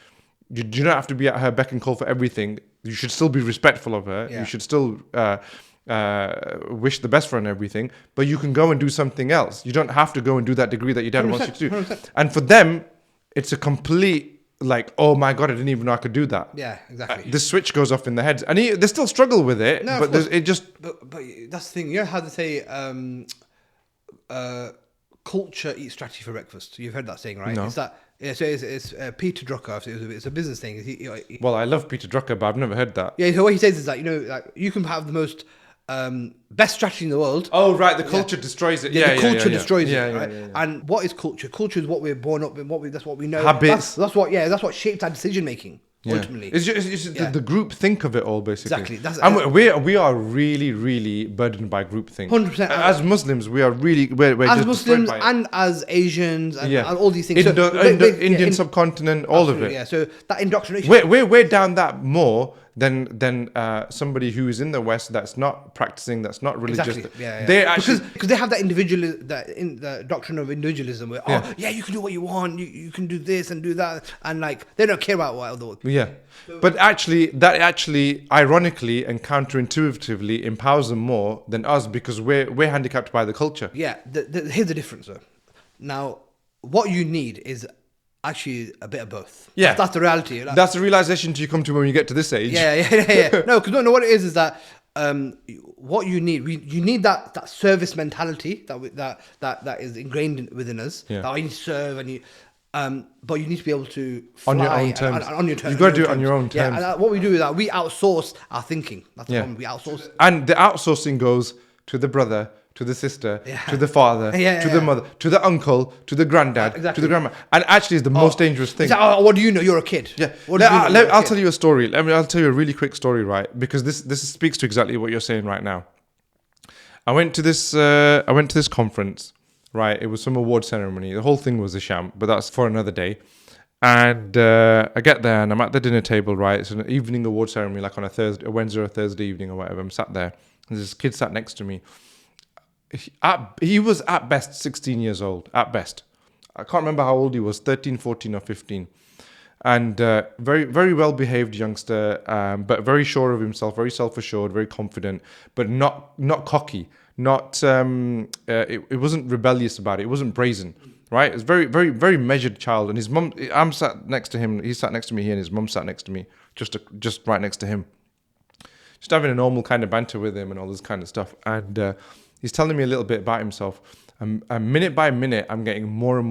You do not have to be at her beck and call for everything. You should still be respectful of her. Yeah. You should still wish the best for her and everything. But you can go and do something else. You don't have to go and do that degree that your dad wants you to do. 100%. And for them, it's a complete, like, oh my God, I didn't even know I could do that. Yeah, exactly. The switch goes off in their heads. And they still struggle with it. No, but it just... But that's the thing. You know how they say culture eats strategy for breakfast? You've heard that saying, right? No. It's that... Yeah, so it's Peter Drucker. It's a business thing. Well, I love Peter Drucker, but I've never heard that. Yeah, so what he says is that, you know, like, you can have the most best strategy in the world. Oh, right, the culture destroys it. Yeah, the culture destroys it, right? Yeah. And what is culture? Culture is what we're born up in. That's what we know. Habits. That's what shapes our decision making. Yeah. Ultimately, it's just the group think of it all, basically. Exactly. And we are really, really burdened by group think. 100%. As Muslims, we are really we're as just Muslims by and as Asians and all these things. Indian subcontinent, all of it. Yeah. So that indoctrination. We're down that more than somebody who is in the West that's not practicing, that's not religious. Exactly. They actually, because they have that the doctrine of individualism where you can do what you want, you can do this and do that, and like they don't care about what other people. But that actually ironically and counterintuitively empowers them more than us, because we're handicapped by the culture. Here's the difference though. Now what you need is actually a bit of both. That's the reality. Like, that's the realization you come to when you get to this age. No, because what it is that what you need, you need that service mentality that is ingrained within us. That I need to serve and you. But you need to be able to fly on your own terms. On your terms. You've got to do it on your own terms. And what we do is that we outsource our thinking. That's the problem. We outsource. And the outsourcing goes to the brother, to the sister, to the father, to the mother, to the uncle, to the granddad, to the grandma. And actually, it's the most dangerous thing. What do you know? You're a kid. I'll tell you a story. I'll tell you a really quick story, right? Because this speaks to exactly what you're saying right now. I went to this conference. Right, it was some award ceremony. The whole thing was a sham, but that's for another day. And I get there and I'm at the dinner table, right? It's an evening award ceremony, like on a Wednesday or Thursday evening or whatever. I'm sat there and this kid sat next to me. He was at best 16 years old, at best. I can't remember how old he was, 13, 14 or 15. And very, very well-behaved youngster, but very sure of himself, very self-assured, very confident, but not cocky. It wasn't rebellious about it. It wasn't brazen, right? It was very, very, very measured child. And his mum, I'm sat next to him. He sat next to me here, and his mum sat next to me, just right next to him. Just having a normal kind of banter with him and all this kind of stuff. And he's telling me a little bit about himself. And minute by minute, I'm getting more and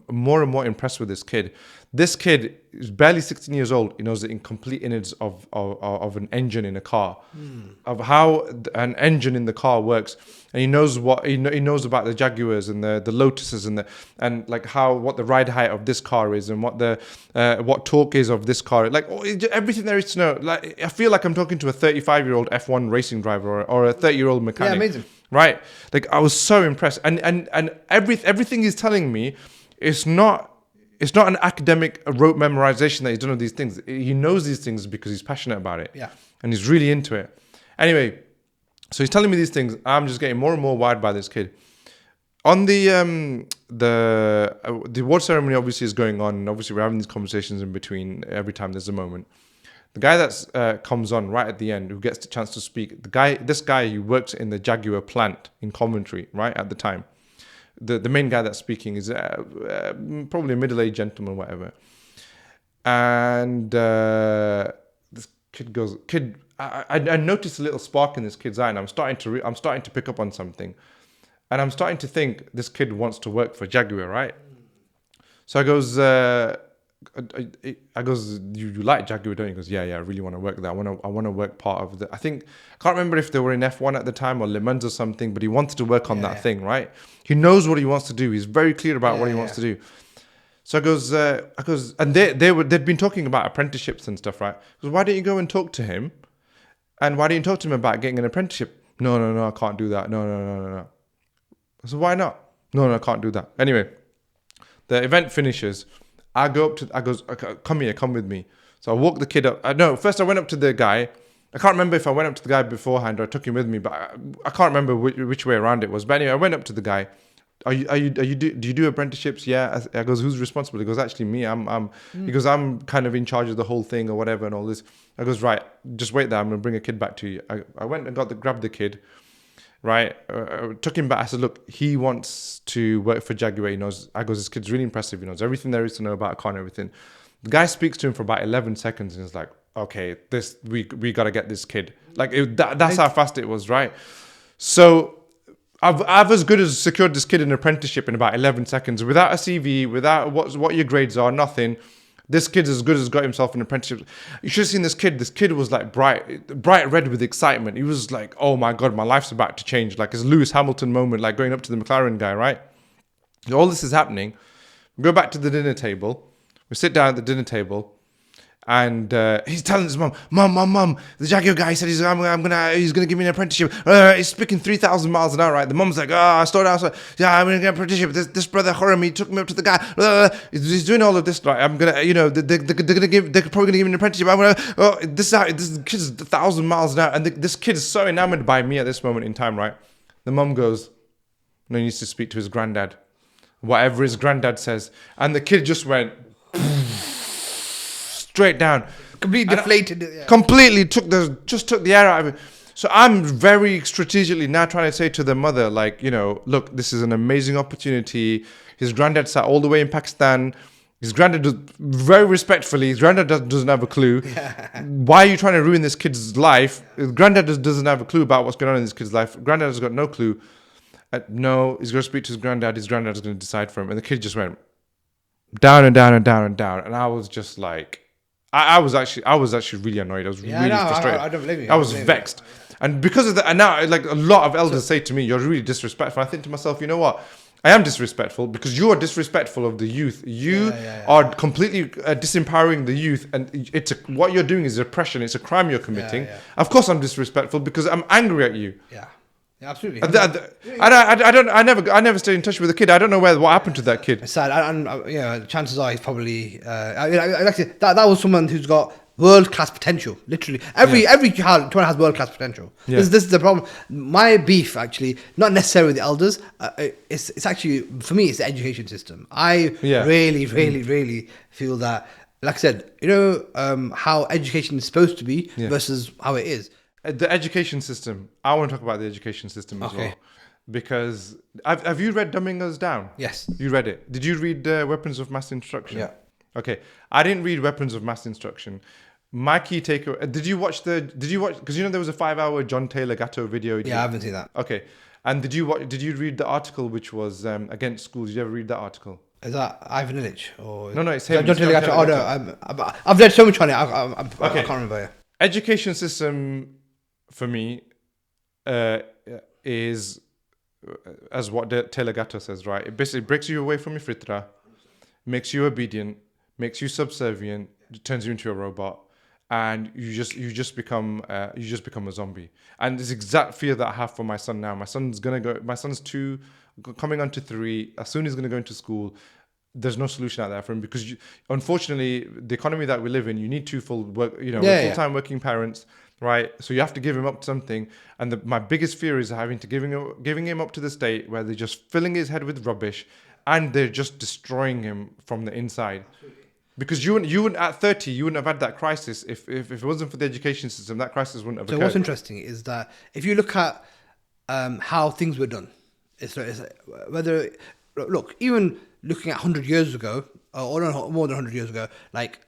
more impressed with this kid. This kid is barely 16 years old. He knows the complete innards of an engine in a car, of how an engine in the car works, and he knows what he knows about the Jaguars and the Lotuses and like what the ride height of this car is and what torque is of this car. Like everything there is to know. Like I feel like I'm talking to a 35-year-old F1 racing driver or a 30-year-old mechanic. Yeah, amazing. Right, like I was so impressed, and everything he's telling me is not an academic rote memorization that he's done of these things. He knows these things because he's passionate about it, and he's really into it. Anyway, so he's telling me these things. I'm just getting more and more wired by this kid. On the award ceremony obviously is going on, and obviously we're having these conversations in between every time there's a moment. The guy that comes on right at the end, who gets the chance to speak, this guy who works in the Jaguar plant in Coventry, right at the time. The main guy that's speaking is probably a middle-aged gentleman, whatever. And this kid goes, I noticed a little spark in this kid's eye, and I'm starting to pick up on something, and I'm starting to think this kid wants to work for Jaguar, right? So I goes, you like Jaguar, don't you? He goes, yeah, I really want to work there. I want to work part of the. I can't remember if they were in F1 at the time or Le Mans or something, but he wanted to work on that thing, right? He knows what he wants to do. He's very clear about what he wants to do. So I goes, and they'd been talking about apprenticeships and stuff, right? I goes, why don't you go and talk to him? And why don't you talk to him about getting an apprenticeship? No, I can't do that. No. I said, why not? No, I can't do that. Anyway, the event finishes. I goes, okay, come here, come with me. So I walk the kid up. First I went up to the guy. I can't remember if I went up to the guy beforehand or I took him with me, but I can't remember which way around it was. But anyway, I went up to the guy. Do you do apprenticeships? Yeah. I goes, who's responsible? He goes, actually me. He goes, I'm kind of in charge of the whole thing or whatever and all this. I goes, right, just wait there. I'm gonna bring a kid back to you. I went and grabbed the kid. Right, took him back. I said, look, he wants to work for Jaguar. He knows. I goes, this kid's really impressive. He knows everything there is to know about a car and everything. The guy speaks to him for about 11 seconds and is like, okay, we got to get this kid. Like that's how fast it was, right? So I've as good as secured this kid an apprenticeship in about 11 seconds without a CV, without what your grades are, nothing. This kid's as good as got himself an apprenticeship. You should have seen this kid. This kid was like bright red with excitement. He was like, oh my God, my life's about to change. Like it's a Lewis Hamilton moment, like going up to the McLaren guy, right? So all this is happening. We go back to the dinner table. We sit down at the dinner table And he's telling his mum, the Jaguar guy said he's gonna give me an apprenticeship. He's speaking 3,000 miles an hour, right? The mum's like, I started out, yeah, I'm gonna get an apprenticeship. This brother Khurram, he took me up to the guy. He's doing all of this, right? I'm gonna, they're probably gonna give me an apprenticeship. I'm gonna, this kid's 1,000 miles an hour, and this kid is so enamored by me at this moment in time, right? The mum goes, no, he needs to speak to his granddad. Whatever his granddad says, and the kid just went straight down, completely deflated. Yeah. Completely took the air out of it. So I'm very strategically now trying to say to the mother, like, look, this is an amazing opportunity. His granddad sat all the way in Pakistan. His granddad does, very respectfully, his granddad doesn't have a clue. Why are you trying to ruin this kid's life? His granddad doesn't have a clue about what's going on in this kid's life. Granddad has got no clue. No, he's going to speak to his granddad. His granddad is going to decide for him. And the kid just went down and down and down and down. And I was just like, I was actually really annoyed. I was really frustrated. I don't blame you. I was vexed. And because of that, and now like a lot of elders say to me, you're really disrespectful. I think to myself, you know what? I am disrespectful because you are disrespectful of the youth. You are completely disempowering the youth, and what you're doing is oppression. It's a crime you're committing. Of course, I'm disrespectful because I'm angry at you. Yeah, absolutely. I never stayed in touch with the kid. I don't know what happened to that kid. It's sad, and chances are he's probably. That was someone who's got world-class potential. Literally, every child has world-class potential. Yeah. This is the problem. My beef, actually, not necessarily with the elders. It's actually, for me, it's the education system. I really feel that, like I said, how education is supposed to be versus how it is. The education system. I want to talk about the education system as well. Because have you read Dumbing Us Down? Yes. You read it. Did you read Weapons of Mass Instruction? Yeah. Okay. I didn't read Weapons of Mass Instruction. My key takeaway. Did you watch? Because there was a 5-hour John Taylor Gatto video. Yeah, I haven't seen that. Okay. And did you read the article which was against schools? Did you ever read that article? Is that Ivan Illich? Or no, it's him. John Taylor Gatto. Oh no, I've read so much on it. I can't remember. Yeah. Education system for me is, as what Taylor Gatto says, right? It basically breaks you away from your Fitrah, makes you obedient, makes you subservient, turns you into a robot, and you just become a zombie. And this exact fear that I have for my son now. My son's 2, coming on to 3. As soon as he's gonna go into school, there's no solution out there for him because unfortunately the economy that we live in, you need 2 full-time working parents, right? So you have to give him up to something. And my biggest fear is having to giving him up to the state where they're just filling his head with rubbish and they're just destroying him from the inside. Because you wouldn't at 30, you wouldn't have had that crisis if it wasn't for the education system. That crisis wouldn't have occurred. So what's interesting is that if you look at how things were done, it's whether look, even looking at 100 years ago or more than 100 years ago, like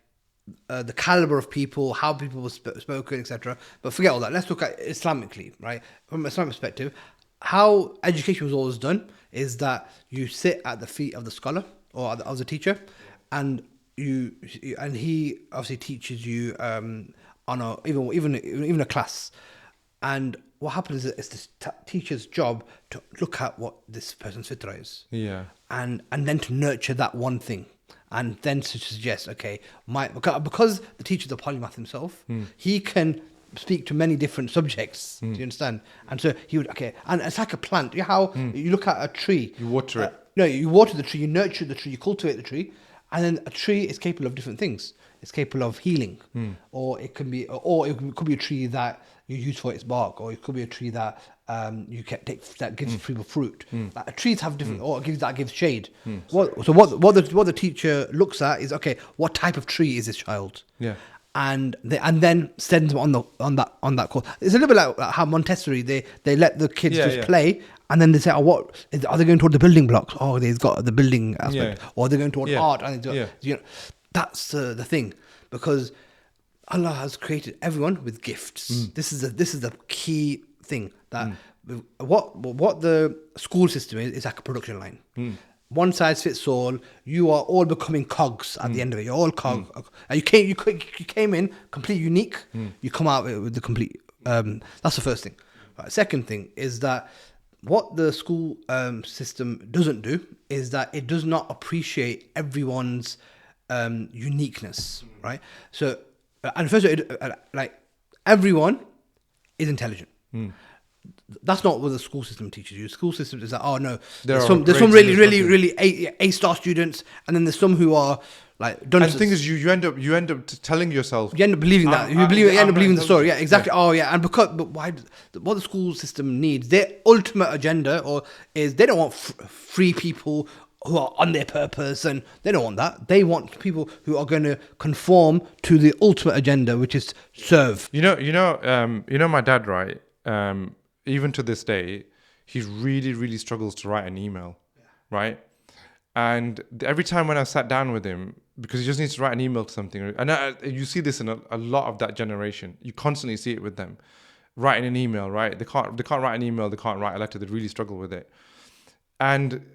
the caliber of people, how people were spoken, etc. But forget all that. Let's look at Islamically, right? From an Islamic perspective, how education was always done is that you sit at the feet of the scholar or of the teacher, and he obviously teaches you on even a class. And what happens is it's the teacher's job to look at what this person's fitrah is. Yeah. And then to nurture that one thing. And then to suggest, okay, because the teacher's a polymath himself, he can speak to many different subjects. Do you understand? And so he would, and it's like a plant. You know how you look at a tree. You water it. No, you water the tree, you nurture the tree, you cultivate the tree. And then a tree is capable of different things. It's capable of healing, or it could be a tree that you use for its bark, or it could be a tree that that gives people fruit. Like, trees have different, or gives shade. What the teacher looks at is, okay, what type of tree is this child? Yeah. And then send them on that course. It's a little bit like how Montessori they let the kids play. And then they say, are they going toward the building blocks? Oh, they've got the building aspect. Or they're going toward art. And that's the thing. Because Allah has created everyone with gifts. This is the key thing. That what the school system is like a production line. One size fits all. You are all becoming cogs at the end of it. You're all cogs. You came in completely unique. You come out with the complete. That's the first thing. Right. Second thing is that what the school system doesn't do is that it does not appreciate everyone's uniqueness, right? So and first like everyone is intelligent. That's not what the school system teaches you. The school system is like, oh no, there's some really A-star students, and then there's some who are like dunces. And the thing is, you end up telling yourself, you end up believing that you end up believing the story. Yeah, exactly. Yeah. Oh yeah, and but why? What the school system needs, their ultimate agenda, is they don't want free people who are on their purpose, and they don't want that. They want people who are going to conform to the ultimate agenda, which is serve. You know, my dad, right? Even to this day, he really struggles to write an email, right? And every time when I sat down with him, because he just needs to write an email to something, and you see this in a lot of that generation. You constantly see it with them, writing an email, right? They can't write an email, they can't write a letter. They really struggle with it. And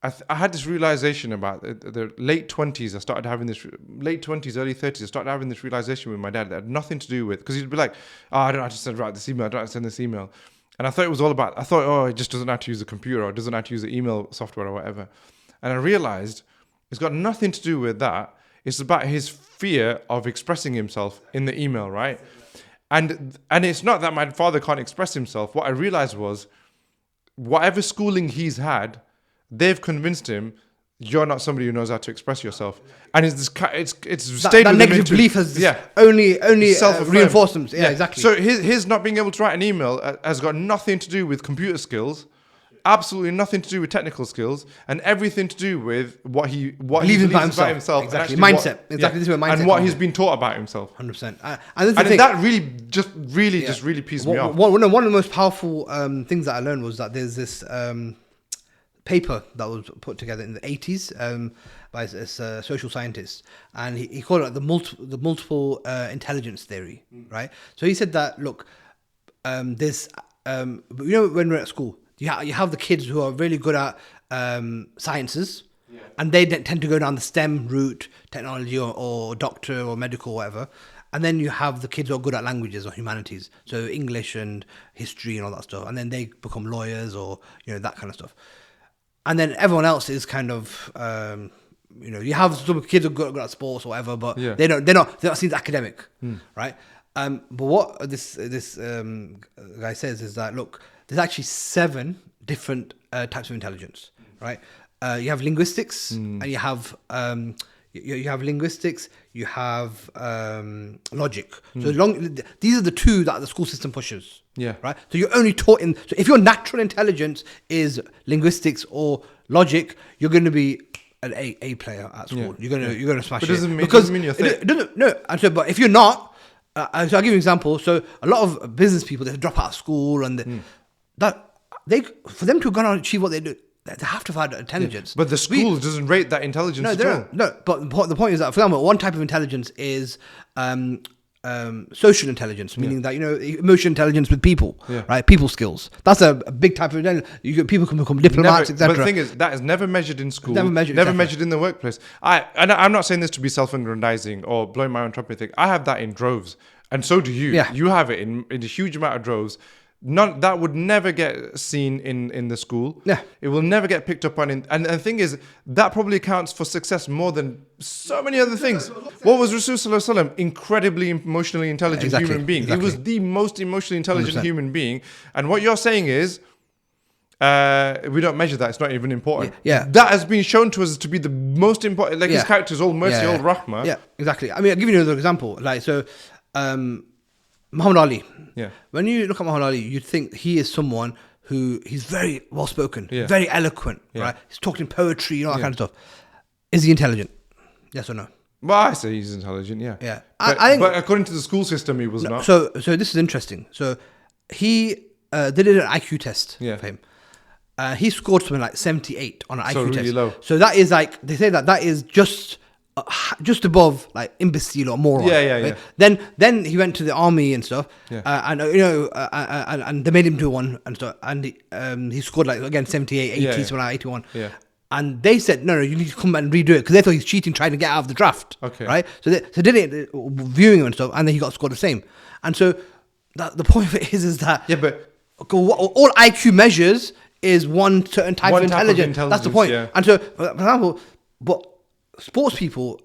I had this realization about the late 20s. I started having this late 20s, early 30s. I started having this realization with my dad that had nothing to do with, because he'd be like, oh, I don't have to write this email. I don't have to send this email. And I thought it was all about, oh, he just doesn't have to use a computer, or doesn't have to use the email software or whatever. And I realized it's got nothing to do with that. It's about his fear of expressing himself in the email, right? And it's not that my father can't express himself. What I realized was, whatever schooling he's had, they've convinced him you're not somebody who knows how to express yourself, and it's stayed that negative belief has only reinforced them. Yeah, exactly. So his not being able to write an email has got nothing to do with computer skills, absolutely nothing to do with technical skills, and everything to do with what he believes about himself. Exactly, mindset. Exactly, this is where mindset and what he's been taught about himself. 100%. And that really pissed me off. One of the most powerful things that I learned was that there's this paper that was put together in the 80s by a social scientist, and he called it the multiple intelligence theory, right? So he said that, look, there's when we're at school, you have the kids who are really good at sciences, and they tend to go down the STEM route, technology or doctor or medical or whatever. And then you have the kids who are good at languages or humanities, so English and history and all that stuff, and then they become lawyers or that kind of stuff. And then everyone else is kind of, you have some kids who are good at sports or whatever, but they're not seen as academic, right? But what this guy says is that, look, there's actually 7 different types of intelligence, right? You have linguistics, and you have linguistics, you have logic. So these are the 2 that the school system pushes. Yeah. Right. So you're only taught so if your natural intelligence is linguistics or logic, you're going to be an A player at school. You're going to smash it. But it doesn't mean you're thick. It doesn't. No. And so, but if you're not, so I'll give you an example. So a lot of business people, they drop out of school, and for them to go on and achieve what they do, they have to have intelligence. But the school doesn't rate that intelligence at all. No, but the point is that, for example, one type of intelligence is social intelligence, meaning that emotional intelligence with people, right? People skills. That's a big type of intelligence. People can become diplomats, etc. But the thing is, that is never measured in school. Never measured in the workplace. I'm not saying this to be self-aggrandizing or blowing my own trumpet thing. I have that in droves, and so do you. Yeah. You have it in a huge amount of droves. None that would never get seen in the school. Yeah, it will never get picked up on. And the thing is, that probably accounts for success more than so many other things. What was Rasul Sallallahu Alaihi Wasallam? Incredibly emotionally intelligent human being. Exactly. He was the most emotionally intelligent 100%. Human being. And what you're saying is, we don't measure that. It's not even important. Yeah. That has been shown to us to be the most important. Like his character is all mercy, all rahmah. Yeah, exactly. I mean, I'll give you another example. Like, so, Muhammad Ali. Yeah. When you look at Muhammad Ali, you'd think he is someone who he's very well spoken, very eloquent, right? He's talking poetry, that kind of stuff. Is he intelligent? Yes or no? Well, I say he's intelligent, yeah. Yeah. But according to the school system, he was not. So this is interesting. So they did an IQ test for him. He scored something like 78 on an IQ really test. Low. So that is like, they say that is just above like imbecile or moron. Yeah. Then he went to the army and stuff. And they made him do one and stuff. And he scored like again 78, 80, something like 81. Yeah. And they said, no, you need to come and redo it, because they thought he's cheating, trying to get out of the draft. Okay. Right? So they did it, viewing him and stuff, and then he got scored the same. And so the point of it is that all IQ measures is one certain type of intelligence. That's the point. Yeah. And so, for example, but sports people,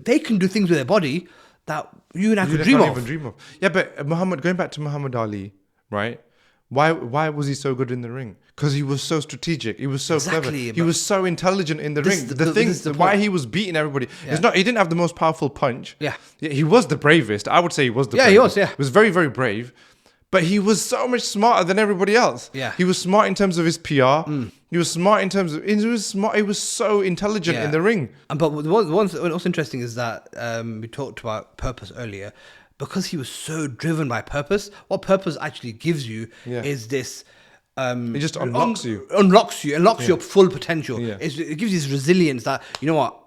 they can do things with their body that you and I could dream of. Even dream of. Yeah, but going back to Muhammad Ali, right? Why was he so good in the ring? Because he was so strategic. He was so clever. He was so intelligent in the ring. Why he was beating everybody. It's not. He didn't have the most powerful punch. Yeah. He was the bravest. I would say he was the bravest. He was. Yeah. He was very, very brave. But he was so much smarter than everybody else. Yeah. He was smart in terms of his PR. He was smart in terms of... He was smart. He was so intelligent in the ring. But what's interesting is that we talked about purpose earlier. Because he was so driven by purpose, what purpose actually gives you is this... it just unlocks you. Unlocks your full potential. Yeah. It gives you this resilience that, you know what,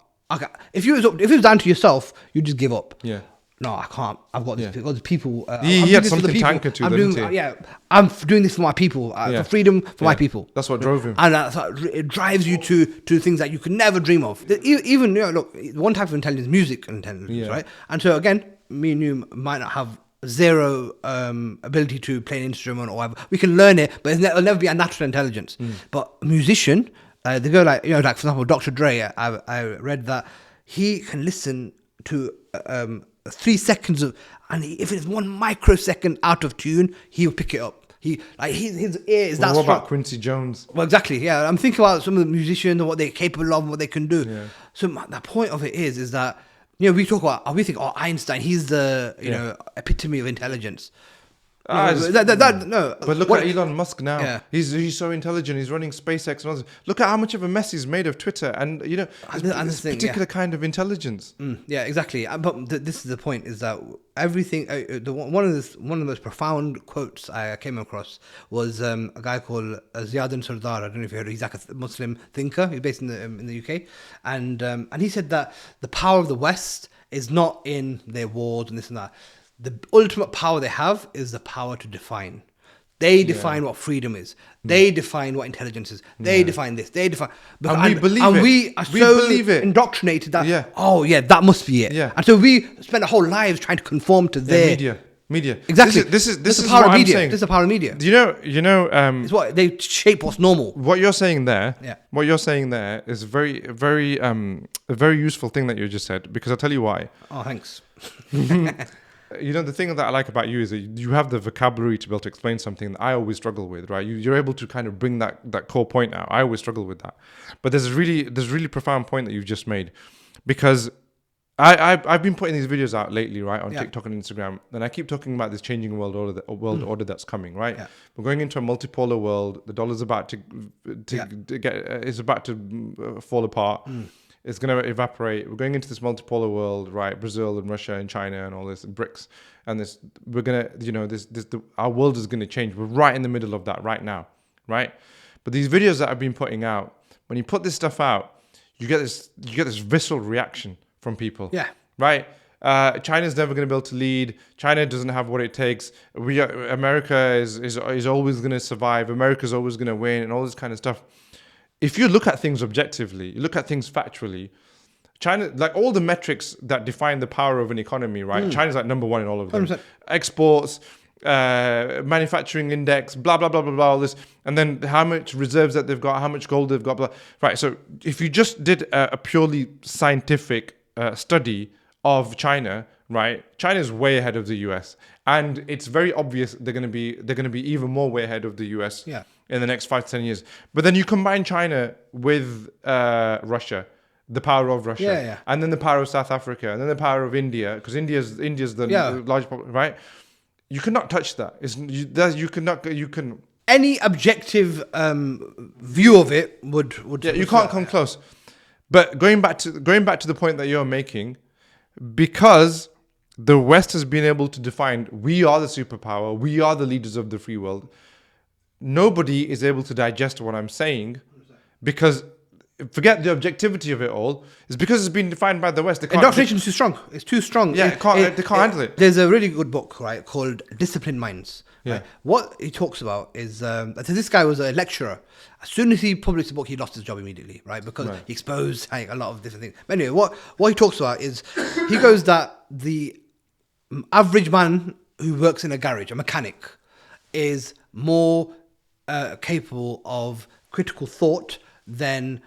if it was down to yourself, you just give up. Yeah. No, I can't. I've got these people. He had something to anchor to them. I'm doing this for my people, for freedom for my people. That's what drove him. And it drives you to things that you could never dream of. Even, look, one type of intelligence, music intelligence, right? And so again, me and you might not have zero ability to play an instrument or whatever. We can learn it, but it'll never be a natural intelligence. But a musician, they go like for example, Dr. Dre, I read that he can listen to 3 seconds of, and if it's 1 microsecond out of tune, he'll pick it up. His ear is that strong. What about Quincy Jones? Well, exactly. Yeah, I'm thinking about some of the musicians and what they're capable of, and what they can do. Yeah. So the point of it is that we talk about, we think, Einstein, he's the epitome of intelligence. No. But look at Elon Musk now. Yeah. He's so intelligent. He's running SpaceX. And all this. Look at how much of a mess he's made of Twitter. And, this particular kind of intelligence. Yeah, exactly. But this is the point, is that everything... one of the most profound quotes I came across was a guy called Ziauddin Sardar. I don't know if you heard of him. He's like a Muslim thinker. He's based in the UK. And he said that the power of the West is not in their wars and this and that. The ultimate power they have is the power to define. They define what freedom is. They define what intelligence is. They define this. They define... And we believe it. And we are indoctrinated that, that must be it. Yeah. And so we spend our whole lives trying to conform to their... Media. Exactly. This is the power of media. This is the power of media. Do you know... it's what they shape what's normal. What you're saying there... Yeah. What you're saying there is very, very... a very useful thing that you just said, because I'll tell you why. Oh, thanks. The thing that I like about you is that you have the vocabulary to be able to explain something that I always struggle with, right? You're able to kind of bring that core point out. I always struggle with that. But there's a really profound point that you've just made, because I've been putting these videos out lately, right, on TikTok and Instagram, and I keep talking about this changing world order that's coming, right? Yeah. We're going into a multipolar world. The dollar's about is about to fall apart. It's going to evaporate. We're going into this multipolar world, right? Brazil and Russia and China and all this, and BRICS, and this. We're gonna, our world is going to change. We're right in the middle of that right now, right? But these videos that I've been putting out, when you put this stuff out, you get this visceral reaction from people. Yeah. Right. China's never going to be able to lead. China doesn't have what it takes. America is always going to survive. America's always going to win, and all this kind of stuff. If you look at things objectively, you look at things factually, China, like all the metrics that define the power of an economy, right? China's like number one in all of them. 100%. Exports, manufacturing index, blah, blah, blah, blah, blah, all this. And then how much reserves that they've got, how much gold they've got, blah. Right, so if you just did a purely scientific study of China, right? China's way ahead of the US. And it's very obvious they're going to be even more way ahead of the US. Yeah. In the next 5 to 10 years. But then you combine China with Russia, the power of Russia, and then the power of South Africa, and then the power of India, because India's the large population, right? You cannot touch that. You can. Any objective view of it would you can't come close. But going back to the point that you're making, because the West has been able to define, we are the superpower, we are the leaders of the free world. Nobody is able to digest what I'm saying, because forget the objectivity of it all. It's because it's been defined by the West. Indoctrination is too strong. It's too strong. Yeah, they can't handle it. There's a really good book, right, called Disciplined Minds. Yeah. Right? What he talks about is this guy was a lecturer. As soon as he published the book, he lost his job immediately, right? Because he exposed a lot of different things. But anyway, what he talks about is he goes that the average man who works in a garage, a mechanic, is more capable of critical thought than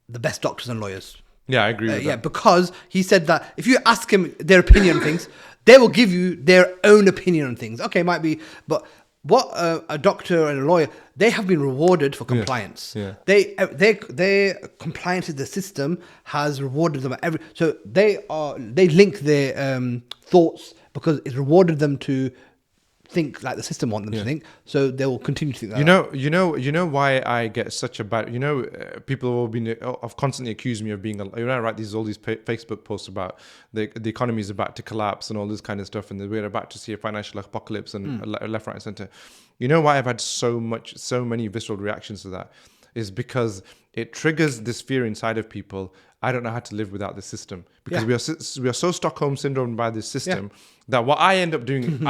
the best doctors and lawyers. Yeah, I agree with that. Yeah, because he said that if you ask him their opinion on things, they will give you their own opinion on things. Okay, might be, but what a doctor and a lawyer, they have been rewarded for compliance. Yeah. Their compliance with the system has rewarded them so they link their thoughts because it's rewarded them to think like the system want them to think, so they will continue to think that. You know why I get such a bad. People have constantly accused me of being. I write all these Facebook posts about the economy is about to collapse and all this kind of stuff, and we're about to see a financial apocalypse and left, right, and center. You know why I've had so many visceral reactions to that is because it triggers this fear inside of people. I don't know how to live without this system because we are so Stockholm syndrome by this system that what I end up doing.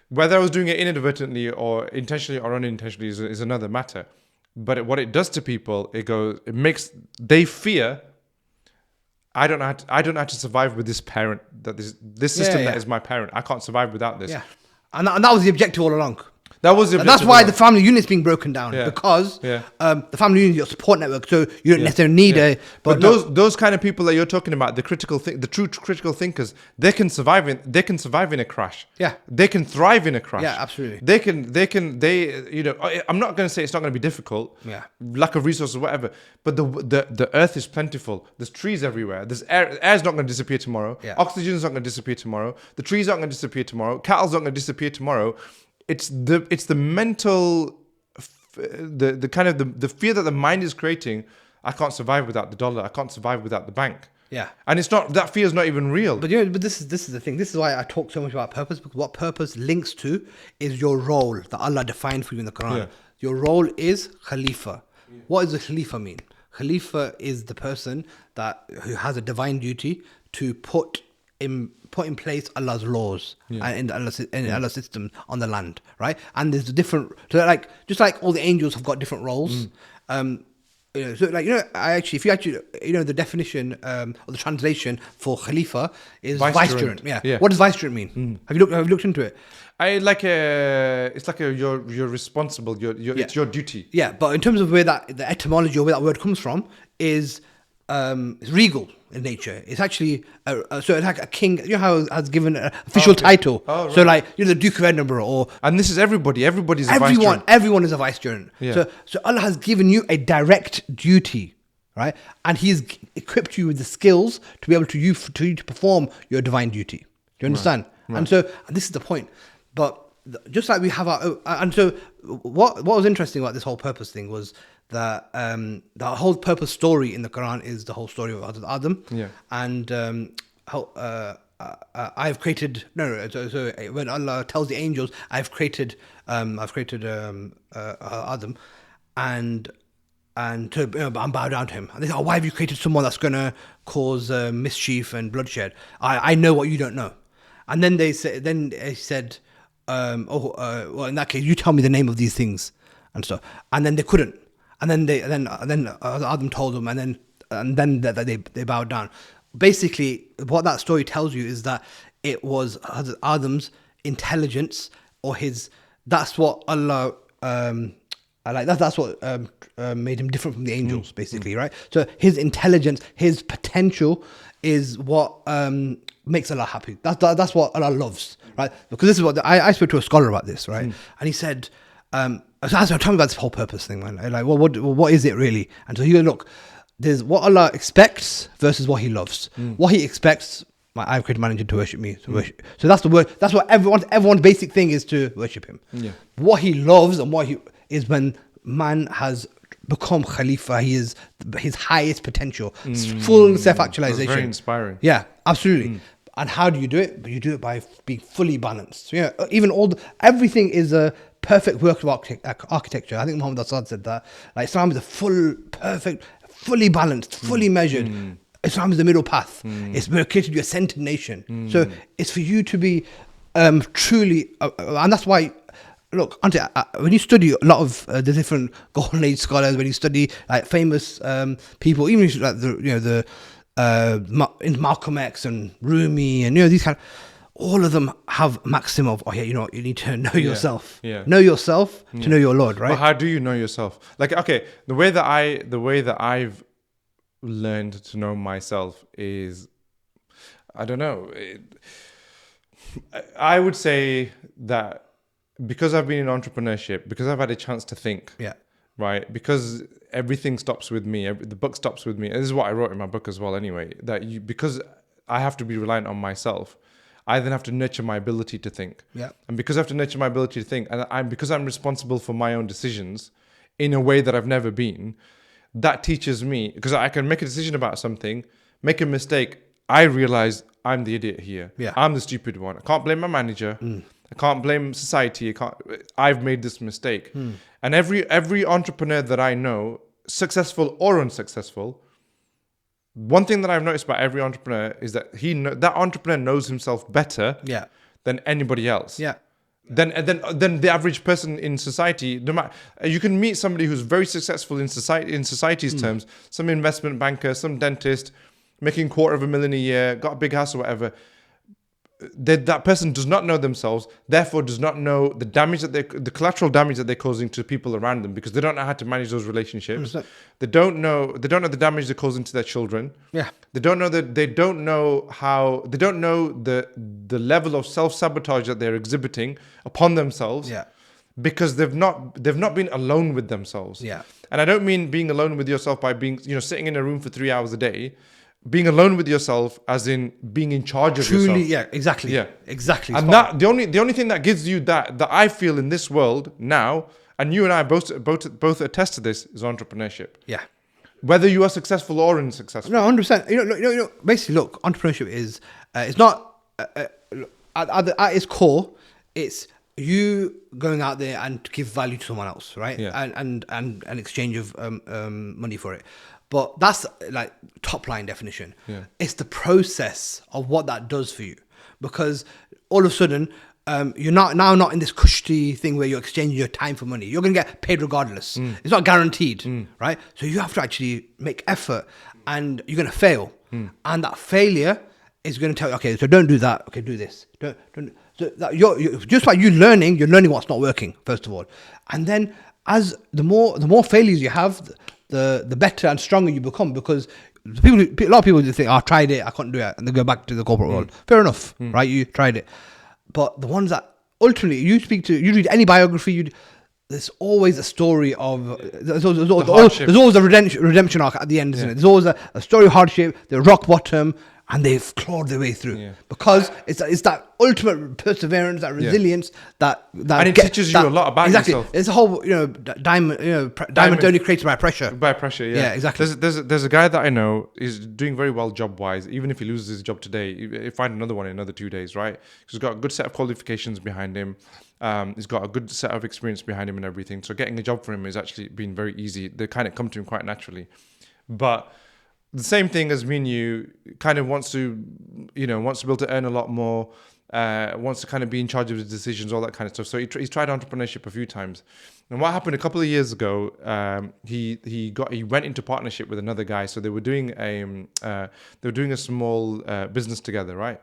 Whether I was doing it inadvertently or intentionally or unintentionally is another matter. But what it does to people, they fear. I don't know how to survive with this parent. That this system that is my parent. I can't survive without this. Yeah, and that was the objective all along. That was the objective. That's why the family unit's being broken down because the family unit is your support network. So you don't necessarily need a. But those kind of people that you're talking about, the true critical thinkers, they can survive in a crash. Yeah, they can thrive in a crash. Yeah, absolutely. I'm not going to say it's not going to be difficult. Yeah, lack of resources, whatever. But the earth is plentiful. There's trees everywhere. There's air's not going to disappear tomorrow. Yeah. Oxygen's not going to disappear tomorrow. The trees aren't going to disappear tomorrow. Cattle's not going to disappear tomorrow. It's the mental, the kind of the fear that the mind is creating. I can't survive without the dollar. I can't survive without the bank. Yeah, and it's not, that fear is not even real. But this is the thing. This is why I talk so much about purpose, because what purpose links to is your role that Allah defined for you in the Quran. Yeah. Your role is Khalifa. Yeah. What does a Khalifa mean? Khalifa is the person who has a divine duty to put in place Allah's laws and Allah's system on the land, right? And there's just like all the angels have got different roles. If the definition or the translation for Khalifa is vicegerent. Yeah. What does vicegerent mean? Have you looked into it? You're responsible. It's your duty. Yeah, but in terms of where the etymology or where that word comes from is regal in nature. It's actually so it's like a king. You know how it has given an official title. Oh, right. So the Duke of Edinburgh and this is everybody. Everybody's a vicegerent. Everyone is a vicegerent. Yeah. So Allah has given you a direct duty, right? And He's equipped you with the skills to be able to perform your divine duty. Do you understand? Right. And this is the point. But just like we have what was interesting about this whole purpose thing was that the whole purpose story in the Quran is the whole story of Adam. Yeah. And I've created So when Allah tells the angels, I've created Adam, and I'm bow down to him. And they say, why have you created someone that's going to cause mischief and bloodshed? I know what you don't know. And then they said, well, in that case, you tell me the name of these things and stuff. And then they couldn't. And then Adam told them, and then they bowed down. Basically, what that story tells you is that it was Adam's intelligence or that's what Allah that's what made him different from the angels, basically, right? So his intelligence, his potential, is what makes Allah happy. That's what Allah loves, right? Because this is what I spoke to a scholar about this, right? And he said, so I told me about this whole purpose thing, man. Like, well, what is it really? And so he goes, look, there's what Allah expects versus what He loves. What He expects, I've created man to worship me. Worship. So that's the word. That's what everyone's basic thing is, to worship Him. Yeah. What He loves and is when man has become Khalifa. He is his highest potential, full self-actualization. That's very inspiring. Yeah, absolutely. And how do you do it? But you do it by being fully balanced. Even everything is a perfect work of architecture. I think Muhammad Asad said that. Like, Islam is a perfect, fully balanced, fully measured. Islam is the middle path. It's created you a centered nation. So it's for you to be truly, and that's why. Look, Auntie, when you study a lot of the different Golden Age scholars, when you study like famous people, even like Malcolm X and Rumi and these kind of, all of them have maxim of you need to know yourself. Yeah. Know yourself to know your Lord, right? But how do you know yourself? Like, okay, the way that I've learned to know myself is, I don't know. I would say that because I've been in entrepreneurship, because I've had a chance to think, right? Because everything stops with me, the book stops with me. And this is what I wrote in my book as well anyway, that because I have to be reliant on myself, I then have to nurture my ability to think. And because I have to nurture my ability to think, and because I'm responsible for my own decisions in a way that I've never been, that teaches me, because I can make a decision about something, make a mistake, I realize I'm the idiot here. I'm the stupid one. I can't blame my manager. I can't blame society. I've made this mistake. And every entrepreneur that I know, successful or unsuccessful, one thing that I've noticed about every entrepreneur is that that entrepreneur knows himself better than anybody else. Than the average person in society. No matter, you can meet somebody who's very successful in society's terms, some investment banker, some dentist, making $250,000 a year, got a big house or whatever. That person does not know themselves, therefore does not know the collateral damage that they're causing to people around them, because they don't know how to manage those relationships. They don't know the damage they're causing to their children. They don't know the level of self-sabotage that they're exhibiting upon themselves. Because they've not been alone with themselves. And I don't mean being alone with yourself by being, sitting in a room for 3 hours a day. Being alone with yourself, as in being in charge of yourself. Exactly. And that the only thing that gives you that I feel in this world now, and you and I both attest to this, is entrepreneurship. Whether you are successful or unsuccessful. No, 100%. Basically, look, entrepreneurship is it's not at its core. It's you going out there and to give value to someone else, right? And an exchange of money for it. But that's like top line definition. It's the process of what that does for you, because all of a sudden you're not in this cushy thing where you're exchanging your time for money. You're going to get paid regardless. It's not guaranteed, right? So you have to actually make effort, and you're going to fail. And that failure is going to tell you, okay, so don't do that. Okay, do this. Don't. So that you're just like you're learning what's not working, first of all. And then as the more failures you have, the better and stronger you become, because a lot of people just think, I tried it, I couldn't do it, and they go back to the corporate world. Fair enough, right? You tried it. But the ones that ultimately you read any biography, there's always a story of, there's always a redemption arc at the end, isn't it? There's always a story of hardship, the rock bottom, and they've clawed their way through. Because it's that ultimate perseverance, that resilience, that and it teaches you a lot about yourself. It's a whole diamond only created by pressure. By pressure, yeah, exactly. There's a guy that I know is doing very well job wise. Even if he loses his job today, he'll find another one in another 2 days, right? He's got a good set of qualifications behind him. He's got a good set of experience behind him and everything. So getting a job for him has actually been very easy. They kind of come to him quite naturally. But the same thing as me and you, kind of wants to be able to earn a lot more, wants to kind of be in charge of his decisions, all that kind of stuff. So he's tried entrepreneurship a few times. And what happened a couple of years ago, he went into partnership with another guy. So they were doing a small business together, right?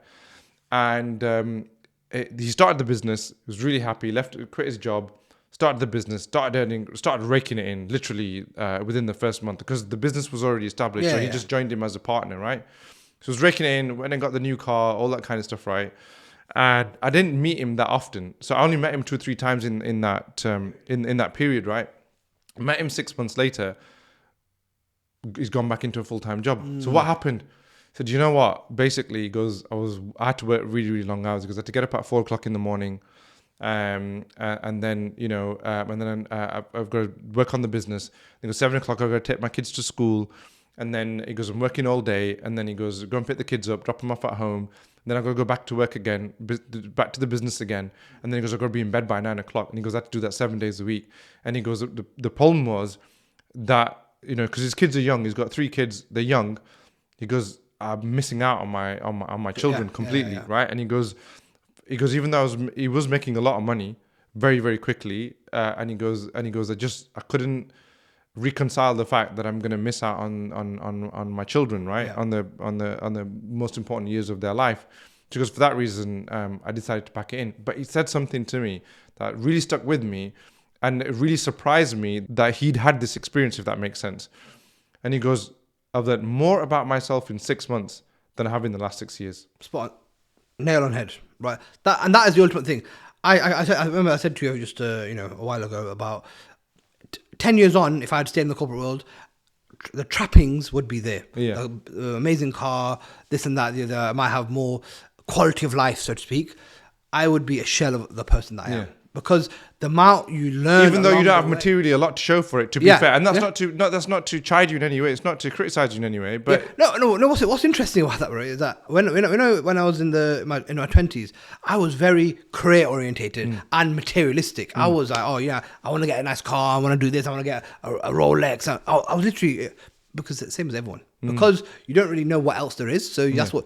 And he started the business. He was really happy. Quit his job. Started the business, started raking it in literally within the first month, because the business was already established. He just joined him as a partner, right? So he was raking it in, went and got the new car, all that kind of stuff, right? And I didn't meet him that often. So I only met him 2 or 3 times in that period, right? I met him 6 months later. He's gone back into a full-time job. So what happened? He said, you know what? Basically, he goes, I had to work really, really long hours, because I had to get up at 4 o'clock in the morning. And then I've got to work on the business. He goes, 7 o'clock, I've got to take my kids to school. And then he goes, I'm working all day. And then he goes, go and pick the kids up, drop them off at home. And then I've got to go back to work again, back to the business again. And then he goes, I've got to be in bed by 9 o'clock. And he goes, I have to do that 7 days a week. And he goes, the problem was that, because his kids are young, he's got 3 kids, they're young. He goes, I'm missing out on my children completely, right? And he goes, even though he was making a lot of money very, very quickly, and he goes, I couldn't reconcile the fact that I'm going to miss out on my children, right? On the most important years of their life. Because for that reason, I decided to pack it in. But he said something to me that really stuck with me, and it really surprised me that he'd had this experience, if that makes sense. And he goes, I've learned more about myself in 6 months than I have in the last 6 years. Spot on. Nail on head, right? That is the ultimate thing. I remember I said to you just a while ago about 10 years on, if I had stayed in the corporate world, the trappings would be there. Yeah. The amazing car, this and that, the other. I might have more quality of life, so to speak. I would be a shell of the person that I am. Because the amount you learn, even though you don't have materially a lot to show for it, to be fair, and that's not to chide you in any way. It's not to criticize you in any way. But no. What's interesting about that, right, is that when I was in my 20s, I was very career orientated and materialistic. I was like, I want to get a nice car. I want to do this. I want to get a Rolex. I was literally, because it's the same as everyone, because you don't really know what else there is. So that's what,